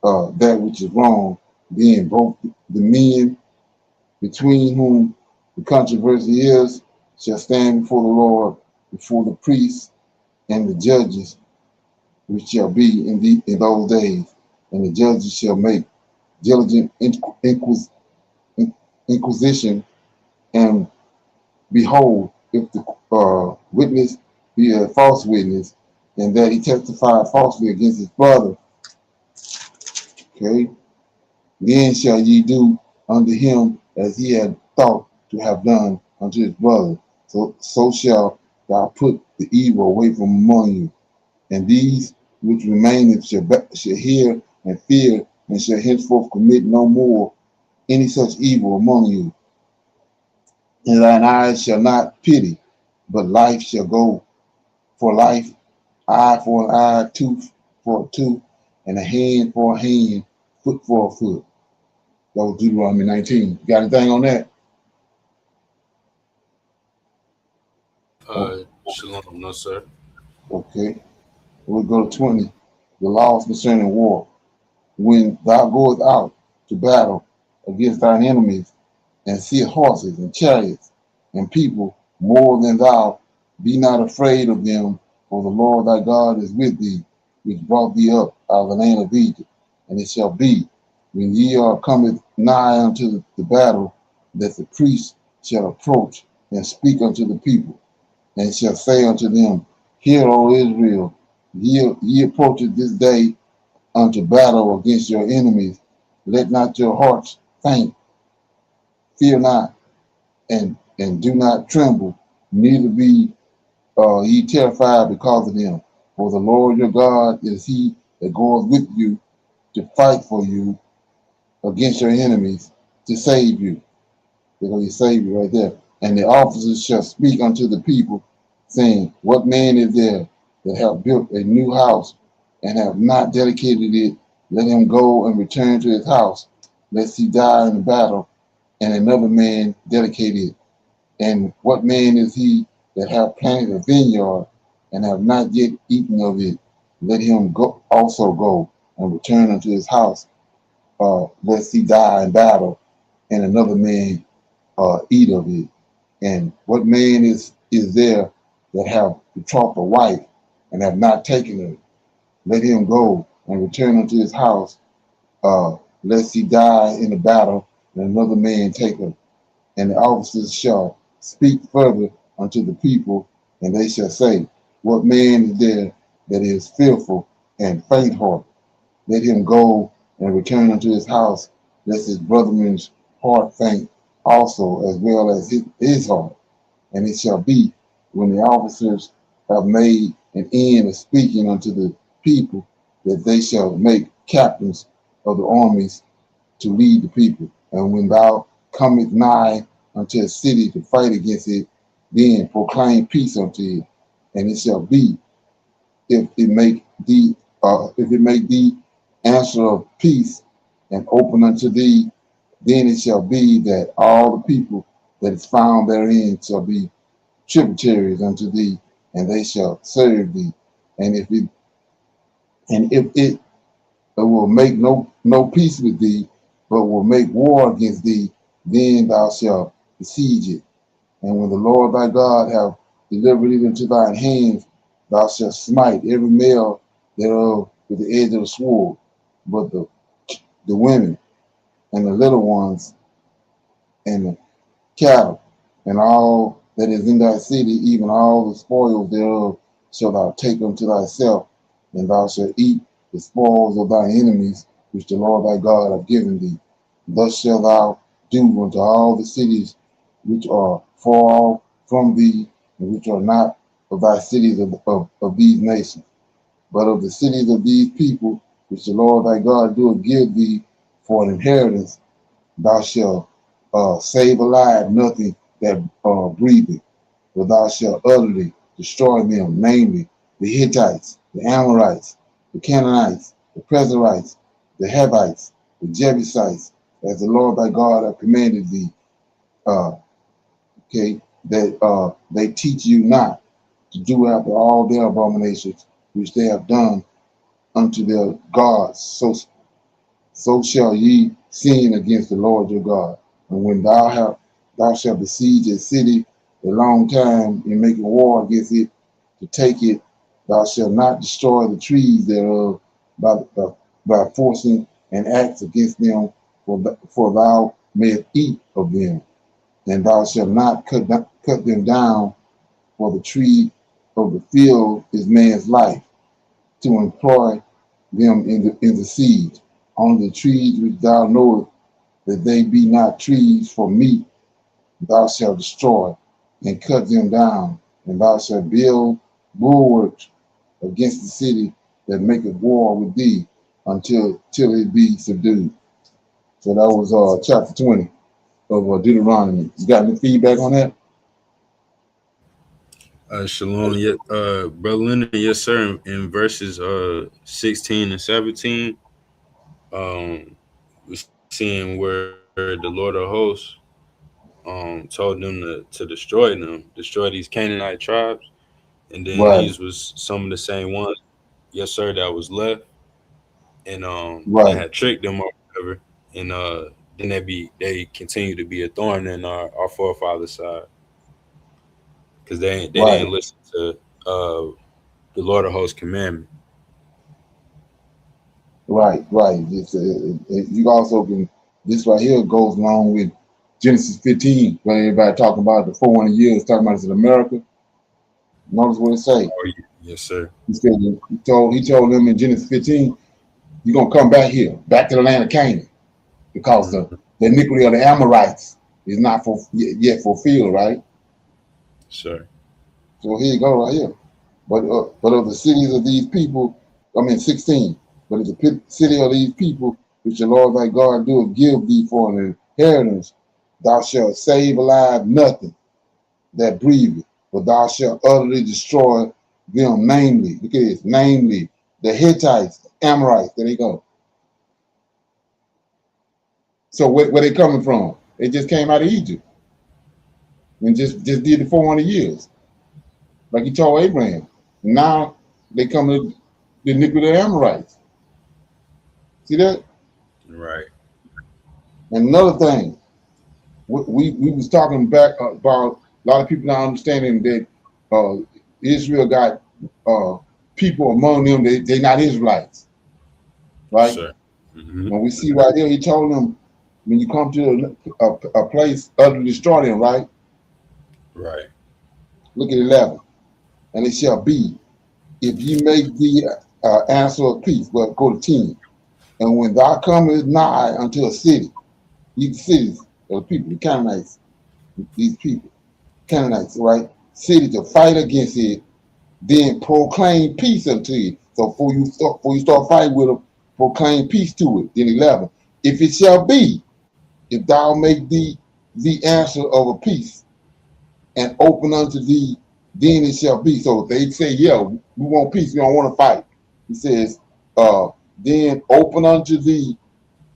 that which is wrong, then both the men between whom the controversy is shall stand before the Lord, before the priests and the judges, which shall be in those days, and the judges shall make diligent inquisition, and behold, if the witness be a false witness, and that he testified falsely against his brother, okay, then shall ye do unto him as he had thought to have done unto his brother. So shall thou put the evil away from among you. And these which remain shall hear and fear, and shall henceforth commit no more any such evil among you. And thine eyes shall not pity, but life shall go for life, eye for an eye, tooth for a tooth, and a hand for a hand, foot for a foot. That was Deuteronomy 19. You got anything on that? Shalom, no sir. Okay. We'll go to 20. The laws concerning war. When thou goest out to battle against thine enemies, and see horses and chariots and people more than thou, be not afraid of them, for the Lord thy God is with thee, which brought thee up out of the land of Egypt. And it shall be, when ye are coming nigh unto the battle, that the priest shall approach and speak unto the people, and shall say unto them, Hear, O Israel, ye approacheth this day unto battle against your enemies. Let not your hearts faint, fear not, and do not tremble, neither be ye terrified because of them. For the Lord your God is he that goeth with you to fight for you against your enemies, to save you. Because he saved you right there. And the officers shall speak unto the people, saying, What man is there that hath built a new house and have not dedicated it? Let him go and return to his house, lest he die in the battle, and another man dedicate it. And what man is he that hath planted a vineyard and have not yet eaten of it? Let him also go and return unto his house, lest he die in battle, and another man eat of it. And what man is there that have betrothed a wife and have not taken her? Let him go and return unto his house, lest he die in the battle, and another man take her. And the officers shall speak further unto the people, and they shall say, What man is there that is fearful and faint-hearted? Let him go and return unto his house, lest his brotherman's heart faint also, as well as his heart. And it shall be, when the officers have made an end of speaking unto the people, that they shall make captains of the armies to lead the people. And when thou comest nigh unto a city to fight against it, then proclaim peace unto it. And it shall be, if it make thee answer of peace and open unto thee, then it shall be that all the people that is found therein shall be tributaries unto thee, and they shall serve thee. And if it will make no peace with thee, but will make war against thee, then thou shalt besiege it. And when the Lord thy God have delivered it into thine hands, thou shalt smite every male thereof with the edge of the sword, but the women and the little ones and the cattle and all that is in thy city, even all the spoils thereof, shalt thou take unto thyself, and thou shalt eat the spoils of thy enemies, which the Lord thy God hath given thee. Thus shalt thou do unto all the cities which are far off from thee, and which are not of thy cities of these nations, but of the cities of these people, which the Lord thy God doeth give thee for an inheritance. Thou shalt save alive nothing that breatheth, but thou shalt utterly destroy them, namely the Hittites, the Amorites, the Canaanites, the Perizzites, the Hivites, the Jebusites, as the Lord thy God hath commanded thee. That they teach you not to do after all their abominations which they have done unto their gods. So shall ye sin against the Lord your God. And when thou shalt besiege a city a long time in making war against it to take it, thou shalt not destroy the trees thereof by forcing an axe against them, for thou mayest eat of them. And thou shalt not cut them down, for the tree of the field is man's life, to employ them in the siege. Only the trees which thou knowest that they be not trees for meat, thou shalt destroy and cut them down, and thou shalt build bulwarks against the city that maketh war with thee till it be subdued. So that was chapter 20 of Deuteronomy. You got any feedback on that? Shalom, Brother Leonard, yes, sir. In verses 16 and 17, we're seeing where the Lord of hosts told them to destroy these Canaanite tribes, and then Right. these was some of the same ones, yes, sir, that was left, and Right. that had tricked them or whatever, and then they continue to be a thorn in our forefathers' side, because they Right. didn't listen to the Lord of hosts commandment. Right. You also can, this right here goes along with Genesis 15, when everybody talking about the 400 years, talking about it's in America. Notice what it say. Oh, yes, sir. He said, he told them in Genesis 15, you're gonna come back here, back to the land of Canaan, because the iniquity of the Amorites is not yet fulfilled, right? Sure. So here you go, right here. But of the cities of these people, 16. But of the city of these people, which the Lord thy God doeth give thee for an inheritance, thou shalt save alive nothing that breatheth, but thou shalt utterly destroy them, namely, look at this, namely the Hittites, the Amorites. There they go. So where they coming from? They just came out of Egypt and just did the 400 years, like he told Abraham. Now they come to the iniquity of the Amorites. See that? Right. And another thing, we was talking back about a lot of people not understanding that Israel got people among them, they not Israelites, right? Sure. Mm-hmm. When we see right here, he told them, when you come to a place, utterly destroy them, right? Right. Look at 11. And it shall be, if ye make thee answer of peace, well, go to 10. And when thou comest nigh unto a city, these cities of the people, the Canaanites, these people, Canaanites, right? City to fight against it, then proclaim peace unto it. So before you start fighting with them, proclaim peace to it. Then 11. If it shall be, if thou make thee the answer of a peace and open unto thee, then it shall be. So if they say, yeah, we want peace, we don't want to fight. He says, then open unto thee,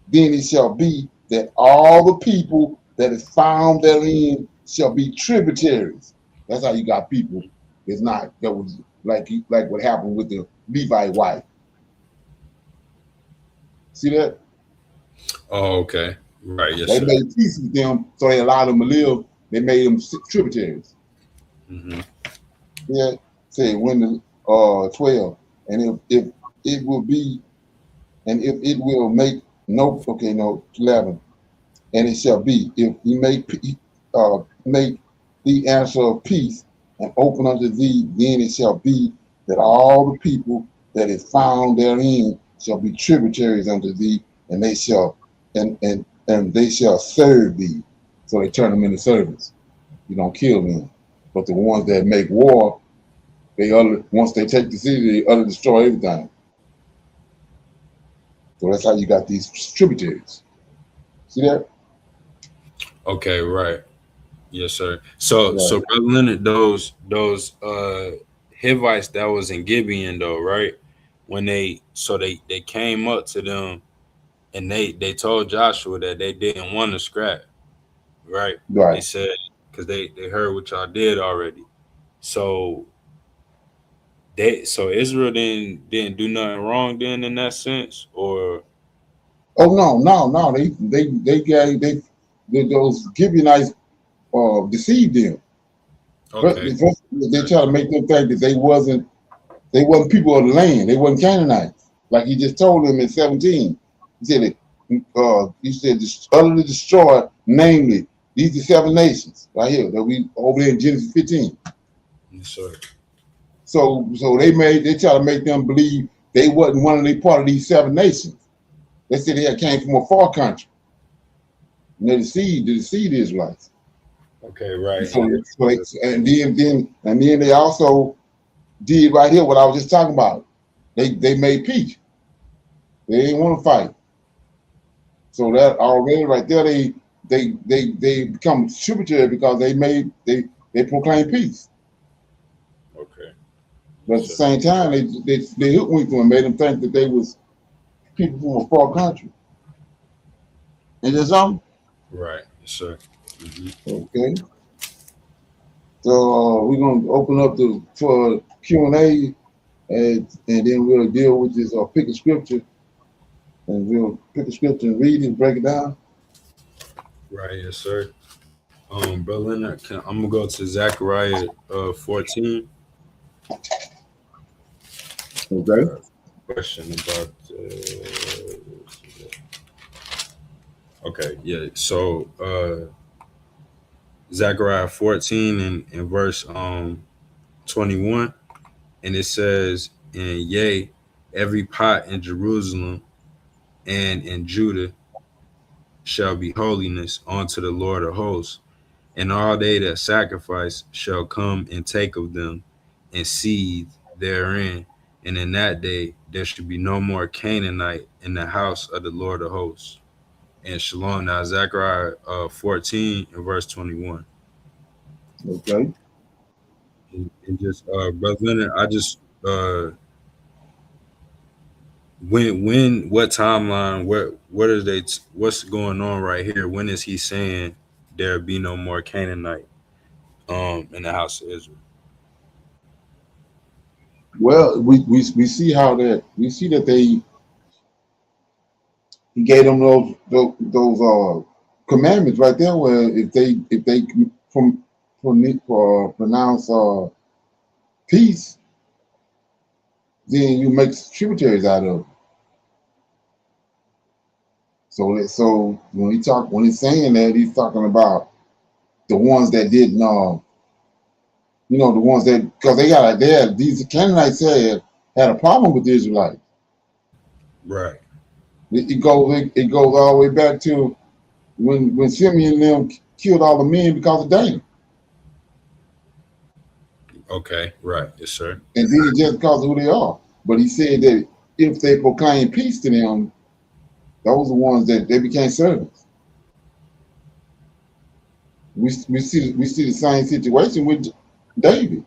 then it shall be that all the people that is found therein shall be tributaries. That's how you got people. It's not that was like what happened with the Levite wife. See that? Oh, okay. Right. Yes, They sir. made peace with them, so they allowed them to live. They made them tributaries. Mm-hmm. Yeah. Say when the 12, and if it will be, and if it will make no 11, and it shall be if you make the answer of peace and open unto thee, then it shall be that all the people that is found therein shall be tributaries unto thee, and they shall and they shall serve thee. So they turn them into servants. You don't kill them. But the ones that make war, once they take the city, they destroy everything. So that's how you got these tributaries. See that? Okay. Right. Yes, sir. So, Yeah. so Brother Leonard, those Hivites that was in Gibeon, though, right? When they came up to them and they told Joshua that they didn't want to scrap, right? They Right. said because they heard what y'all did already. So Israel didn't do nothing wrong then in that sense, or Oh no. Those Gibeonites deceived them. okay, They try to make them think that they wasn't people of the land. They wasn't Canaanites. Like he just told them in 17. He said utterly destroy, namely these are 7 nations right here that we over there in Genesis 15. yes, sir. So they try to make them believe they wasn't one of the part of these 7 nations. They said they had came from a far country. And they deceived the Israelites. Okay, right. And then they also did right here what I was just talking about. They made peace. They didn't want to fight. So that already right there, they become tributary because they proclaim peace. Okay. But at the same time, they hoodwinked them and made them think that they was people from a far country. And there's something? Right, yes, sir. Mm-hmm. Okay. So we're gonna open up for Q&A, and then we'll deal with this pick a scripture, and we'll pick a scripture and read it and break it down. Right, yes, sir. Brother Leonard, I'm gonna go to Zechariah 14. Okay. Question about okay, yeah. So Zechariah 14 and verse 21, and it says, and yea, every pot in Jerusalem and in Judah shall be holiness unto the Lord of hosts, and all they that sacrifice shall come and take of them and seethe therein. And in that day there should be no more Canaanite in the house of the Lord of hosts. And shalom. Now Zechariah 14 and verse 21. Okay. And just Brother Leonard, I just when what timeline, what is they what's going on right here? When is he saying there be no more Canaanite in the house of Israel? Well, we see that he gave them those commandments right there, where if they pronounce peace, then you make tributaries out of it. So when he's saying that, he's talking about the ones that didn't the ones that, because these Canaanites had a problem with the Israelites. Right. It goes all the way back to when Simeon and them killed all the men because of Dana. Okay, right. Yes, sir. And then it's just because of who they are. But he said that if they proclaim peace to them, those are the ones that they became servants. We see the same situation with David.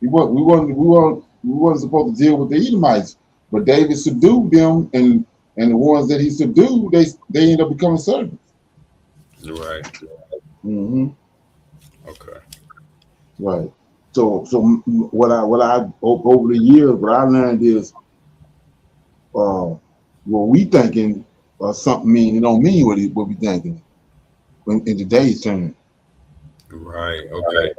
We wasn't supposed to deal with the Edomites, but David subdued them, and the ones that he subdued, they end up becoming servants. Right. Mm-hmm. Okay. Right. So what I over the years, what I learned is, what we thinking something mean, it don't mean what we thinking in today's term. Right. Okay.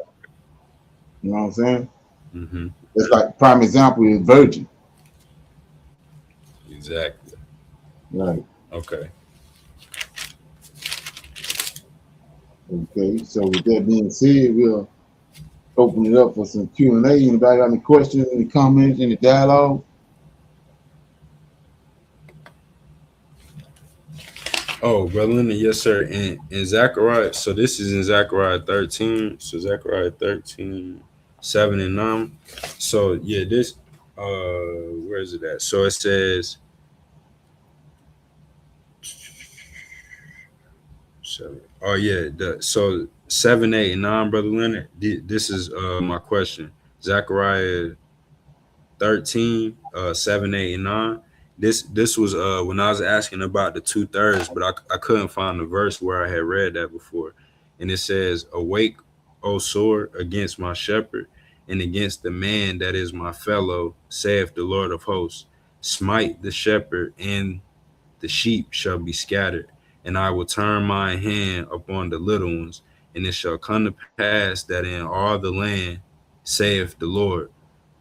You know what I'm saying? Mm-hmm. It's like prime example is virgin. Exactly. Right. Okay. Okay. So with that being said, we'll open it up for some Q&A. Anybody got any questions, any comments, any dialogue? Oh, Brother Leonard, yes, sir. In Zechariah, so this is in Zechariah 13. So Zechariah 13, 7 and 9. So yeah, this where is it at? So it says 7. Oh yeah, so 7, 8, and 9, Brother Leonard. This is my question. Zechariah 13, 7, 8, and 9. This was when I was asking about the 2/3, but I couldn't find the verse where I had read that before. And it says, "Awake, O sword, against my shepherd, and against the man that is my fellow, saith the Lord of hosts. Smite the shepherd, and the sheep shall be scattered, and I will turn my hand upon the little ones. And it shall come to pass that in all the land, saith the Lord,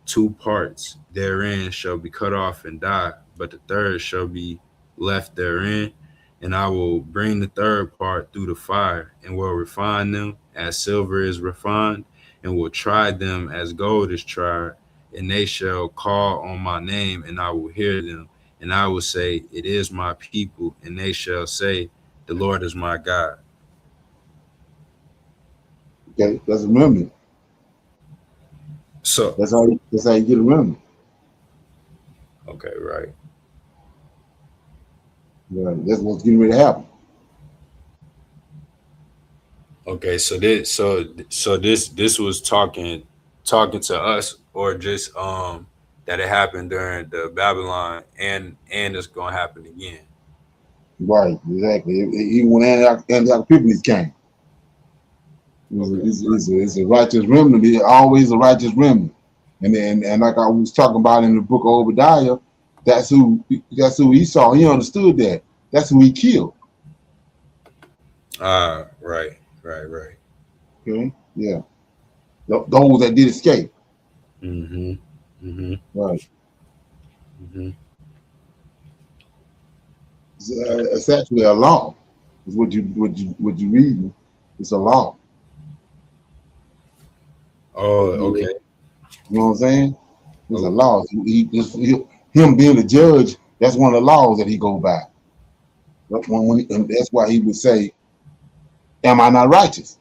2 parts therein shall be cut off and die, but the third shall be left therein. And I will bring the third part through the fire, and will refine them as silver is refined, and will try them as gold is tried. And they shall call on my name, and I will hear them. And I will say, it is my people. And they shall say, the Lord is my God." Okay, that's a remnant. So, That's how you get a remnant. okay, right. Right. That's what's getting ready to happen. Okay, so this was talking to us, or just that it happened during the Babylon, and it's gonna happen again. Right, exactly. Even when Antioch people came, it's a righteous remnant. It's always a righteous remnant. And like I was talking about in the book of Obadiah, that's who Esau. He understood that. That's who he killed. Right. Okay, yeah. Those that did escape. Mm-hmm. Mm-hmm. Right. Mm-hmm. It's actually a law. It's what you reading. It's a law. Oh, okay. You know what I'm saying? It's a law. Him being the judge, that's one of the laws that he go by. And that's why he would say, "Am I not righteous?"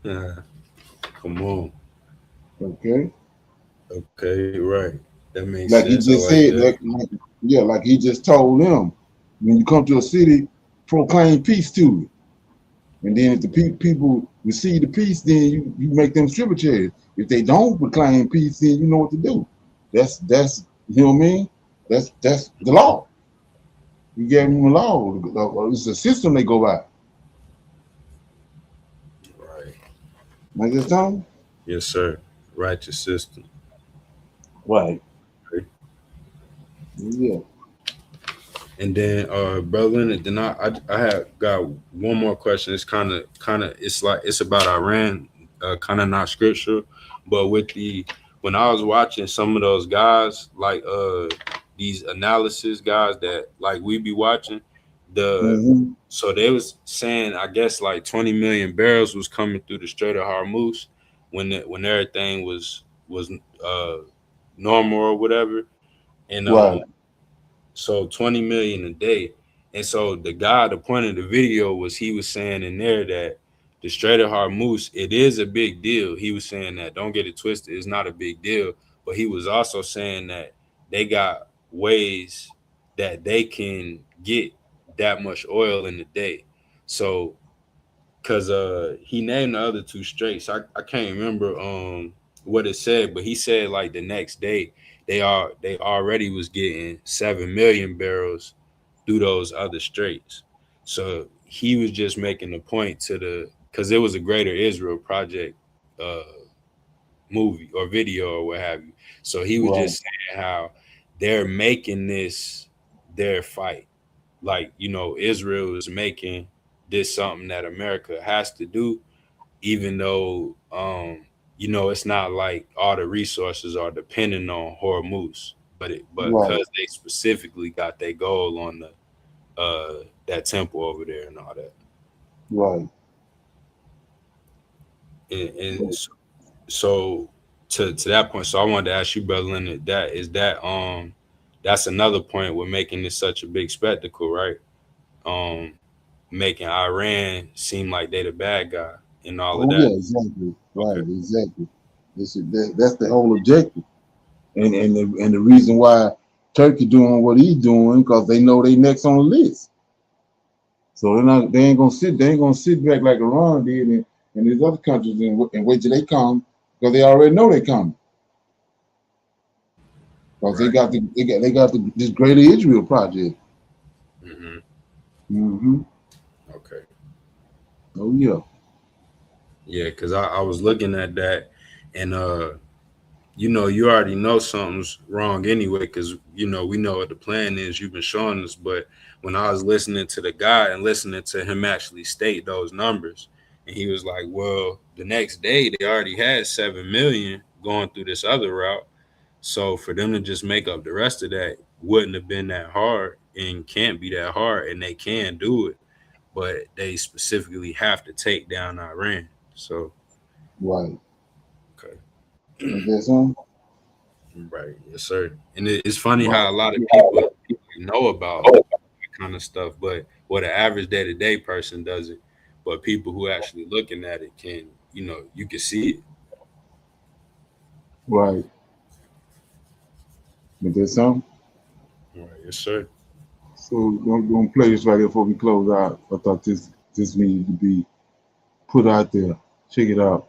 Come on. Okay. Okay, right. That makes Like he sense. just said, like he just told them, when you come to a city, proclaim peace to it. And then if the people receive the peace, then you make them tributaries. If they don't proclaim peace, then you know what to do. That's you know what I mean? That's the law. You gave them a law. It's a system they go by. Right. Like this time? Yes, sir. Righteous system. Right. Okay. Yeah. And then Brother Leonard, then I have got one more question. It's kind of it's about Iran, kind of not scriptural, but when I was watching some of those guys, like these analysis guys that like we be watching, so they was saying, I guess, like 20 million barrels was coming through the Strait of Hormuz when everything was normal or whatever, and Right. so 20 million a day. And so the guy, the point of the video was, he was saying in there that the Strait of Hormuz, it is a big deal. He was saying that, don't get it twisted, it's not a big deal. But he was also saying that they got ways that they can get that much oil in a day. So, because he named the other two straits. I can't remember what it said, but he said like the next day they already was getting 7 million barrels through those other straits. So he was just making a point to because it was a Greater Israel Project movie or video or what have you. So he was just saying how they're making this their fight. Like, Israel is making this something that America has to do, even though, it's not like all the resources are dependent on Hormuz, but because they specifically got their goal on the that temple over there and all that. Right. And so to that point, so I wanted to ask you, Brother Leonard, that's another point with making this such a big spectacle, right? Making Iran seem like they the bad guy and all of that. Yeah, exactly. Right, exactly. That's the whole objective, and the reason why Turkey doing what he's doing, because they know they next on the list. So they ain't gonna sit back like Iran did and these other countries and wait till they come, because they already know they coming. Because they got this Greater Israel Project. Okay. Oh yeah. Yeah, because I was looking at that, and you already know something's wrong anyway, because we know what the plan is. You've been showing us, but when I was listening to the guy and listening to him actually state those numbers, and he was like, well, the next day they already had 7 million going through this other route. So for them to just make up the rest of that wouldn't have been that hard and can't be that hard, and they can do it, but they specifically have to take down Iran. So right. Okay. Is that something? Right. Yes, sir. And it's funny how a lot of people know about that kind of stuff, but the average day-to-day person doesn't. But people who actually looking at it can, you can see it. Right. Is that something? All right. Yes, sir. So we're gonna play this right here before we close out. I thought this needed to be put out there. Check it out.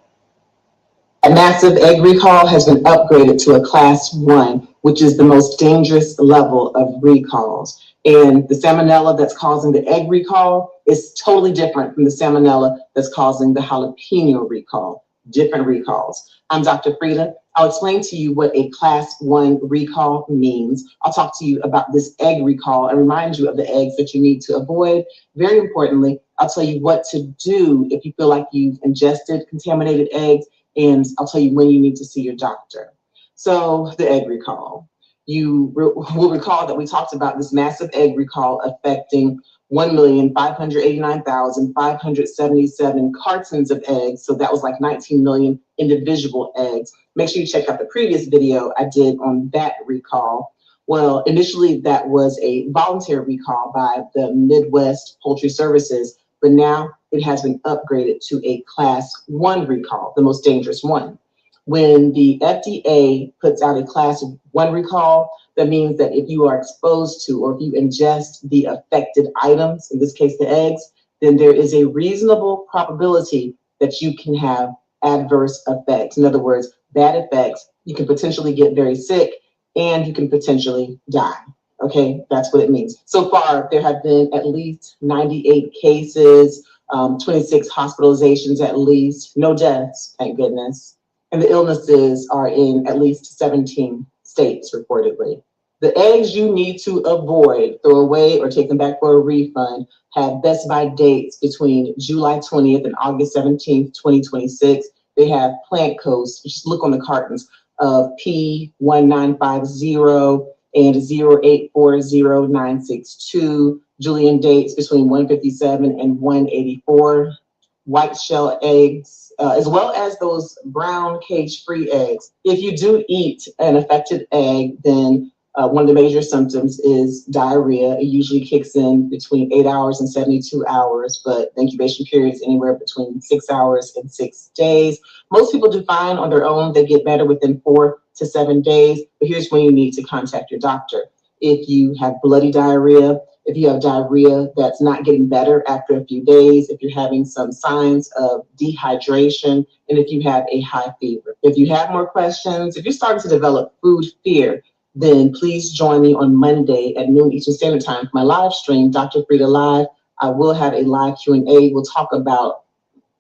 A massive egg recall has been upgraded to a class 1, which is the most dangerous level of recalls. And the salmonella that's causing the egg recall is totally different from the salmonella that's causing the jalapeno recall. Different recalls. I'm Dr. Frida. I'll explain to you what a class 1 recall means. I'll talk to you about this egg recall and remind you of the eggs that you need to avoid. Very importantly, I'll tell you what to do if you feel like you've ingested contaminated eggs, and I'll tell you when you need to see your doctor. So the egg recall. You will recall that we talked about this massive egg recall affecting 1,589,577 cartons of eggs. So that was like 19 million individual eggs. Make sure you check out the previous video I did on that recall. Well, initially that was a voluntary recall by the Midwest Poultry Services, but now it has been upgraded to a class 1 recall, the most dangerous one. When the FDA puts out a class 1 recall, that means that if you are exposed to or if you ingest the affected items, in this case the eggs, then there is a reasonable probability that you can have adverse effects. In other words, bad effects. You can potentially get very sick and you can potentially die. Okay, that's what it means. So far, there have been at least 98 cases, 26 hospitalizations at least, no deaths, thank goodness. And the illnesses are in at least 17 states reportedly. The eggs you need to avoid, throw away, or take them back for a refund have best by dates between July 20th and August 17th, 2026. They have plant codes, just look on the cartons, of P1950 and 0840962. Julian dates between 157 and 184. White shell eggs, as well as those brown cage-free eggs. If you do eat an affected egg, then One of the major symptoms is diarrhea. It usually kicks in between 8 hours and 72 hours, but the incubation period is anywhere between 6 hours and 6 days. Most people do fine on their own. They get better within 4 to 7 days, but here's when you need to contact your doctor. If you have bloody diarrhea, if you have diarrhea that's not getting better after a few days, if you're having some signs of dehydration, and if you have a high fever. If you have more questions, if you're starting to develop food fear, then please join me on Monday at noon Eastern Standard Time for my live stream, Dr. Frida Live. I will have a live Q&A. We'll talk about,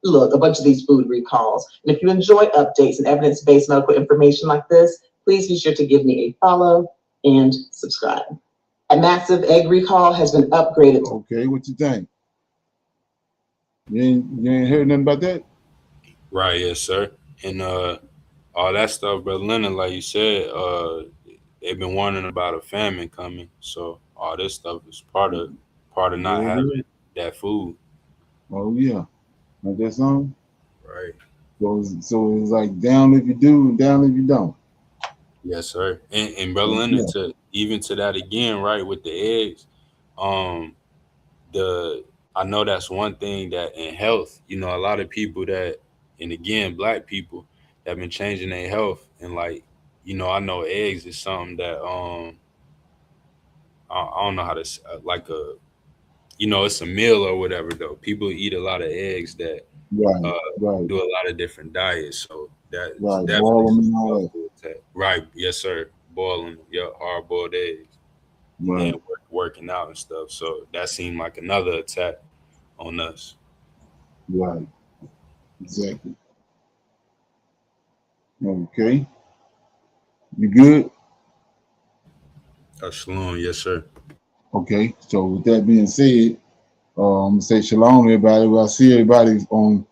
a bunch of these food recalls. And if you enjoy updates and evidence-based medical information like this, please be sure to give me a follow and subscribe. A massive egg recall has been upgraded. Okay, what you think? You ain't heard nothing about that? Right, yes, sir. And all that stuff, Brother Leonard, like you said, they've been warning about a famine coming. So all this stuff is part of not having that food. Oh yeah, like that song. Right. So it's like down if you do and down if you don't. Yes, sir. And Brother Leonard, to that again, right, with the eggs, I know that's one thing that in health, a lot of people that, and again, Black people that have been changing their health, and like, I know eggs is something that I don't know how to like it's a meal or whatever though. People eat a lot of eggs that do a lot of different diets, so that boil them and all that. Right, yes, sir. Boiling, hard boiled eggs. And working out and stuff. So that seemed like another attack on us. Right. Exactly. Okay. You good? Shalom, yes, sir. Okay. So with that being said, I'm gonna say shalom, everybody. Well, I'll see everybody on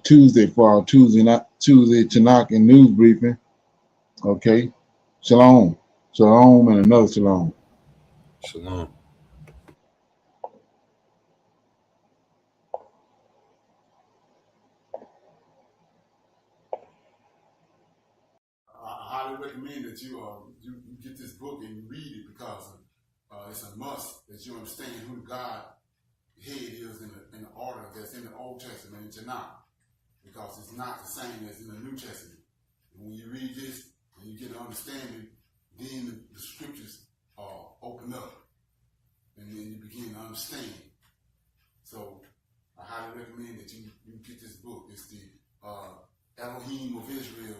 Tuesday for our Tuesday Tanakh and news briefing. Okay. Shalom. Shalom and another shalom. Shalom. I highly recommend that you get this book and you read it because it's a must that you understand who God head is in the order that's in the Old Testament in Tanakh, because it's not the same as in the New Testament. And when you read this and you get an understanding, then the scriptures open up and then you begin to understand. So I highly recommend that you get this book. It's the Elohim of Israel,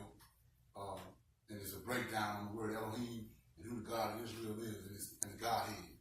and it's a breakdown on the word Elohim and who the God of Israel is and the Godhead.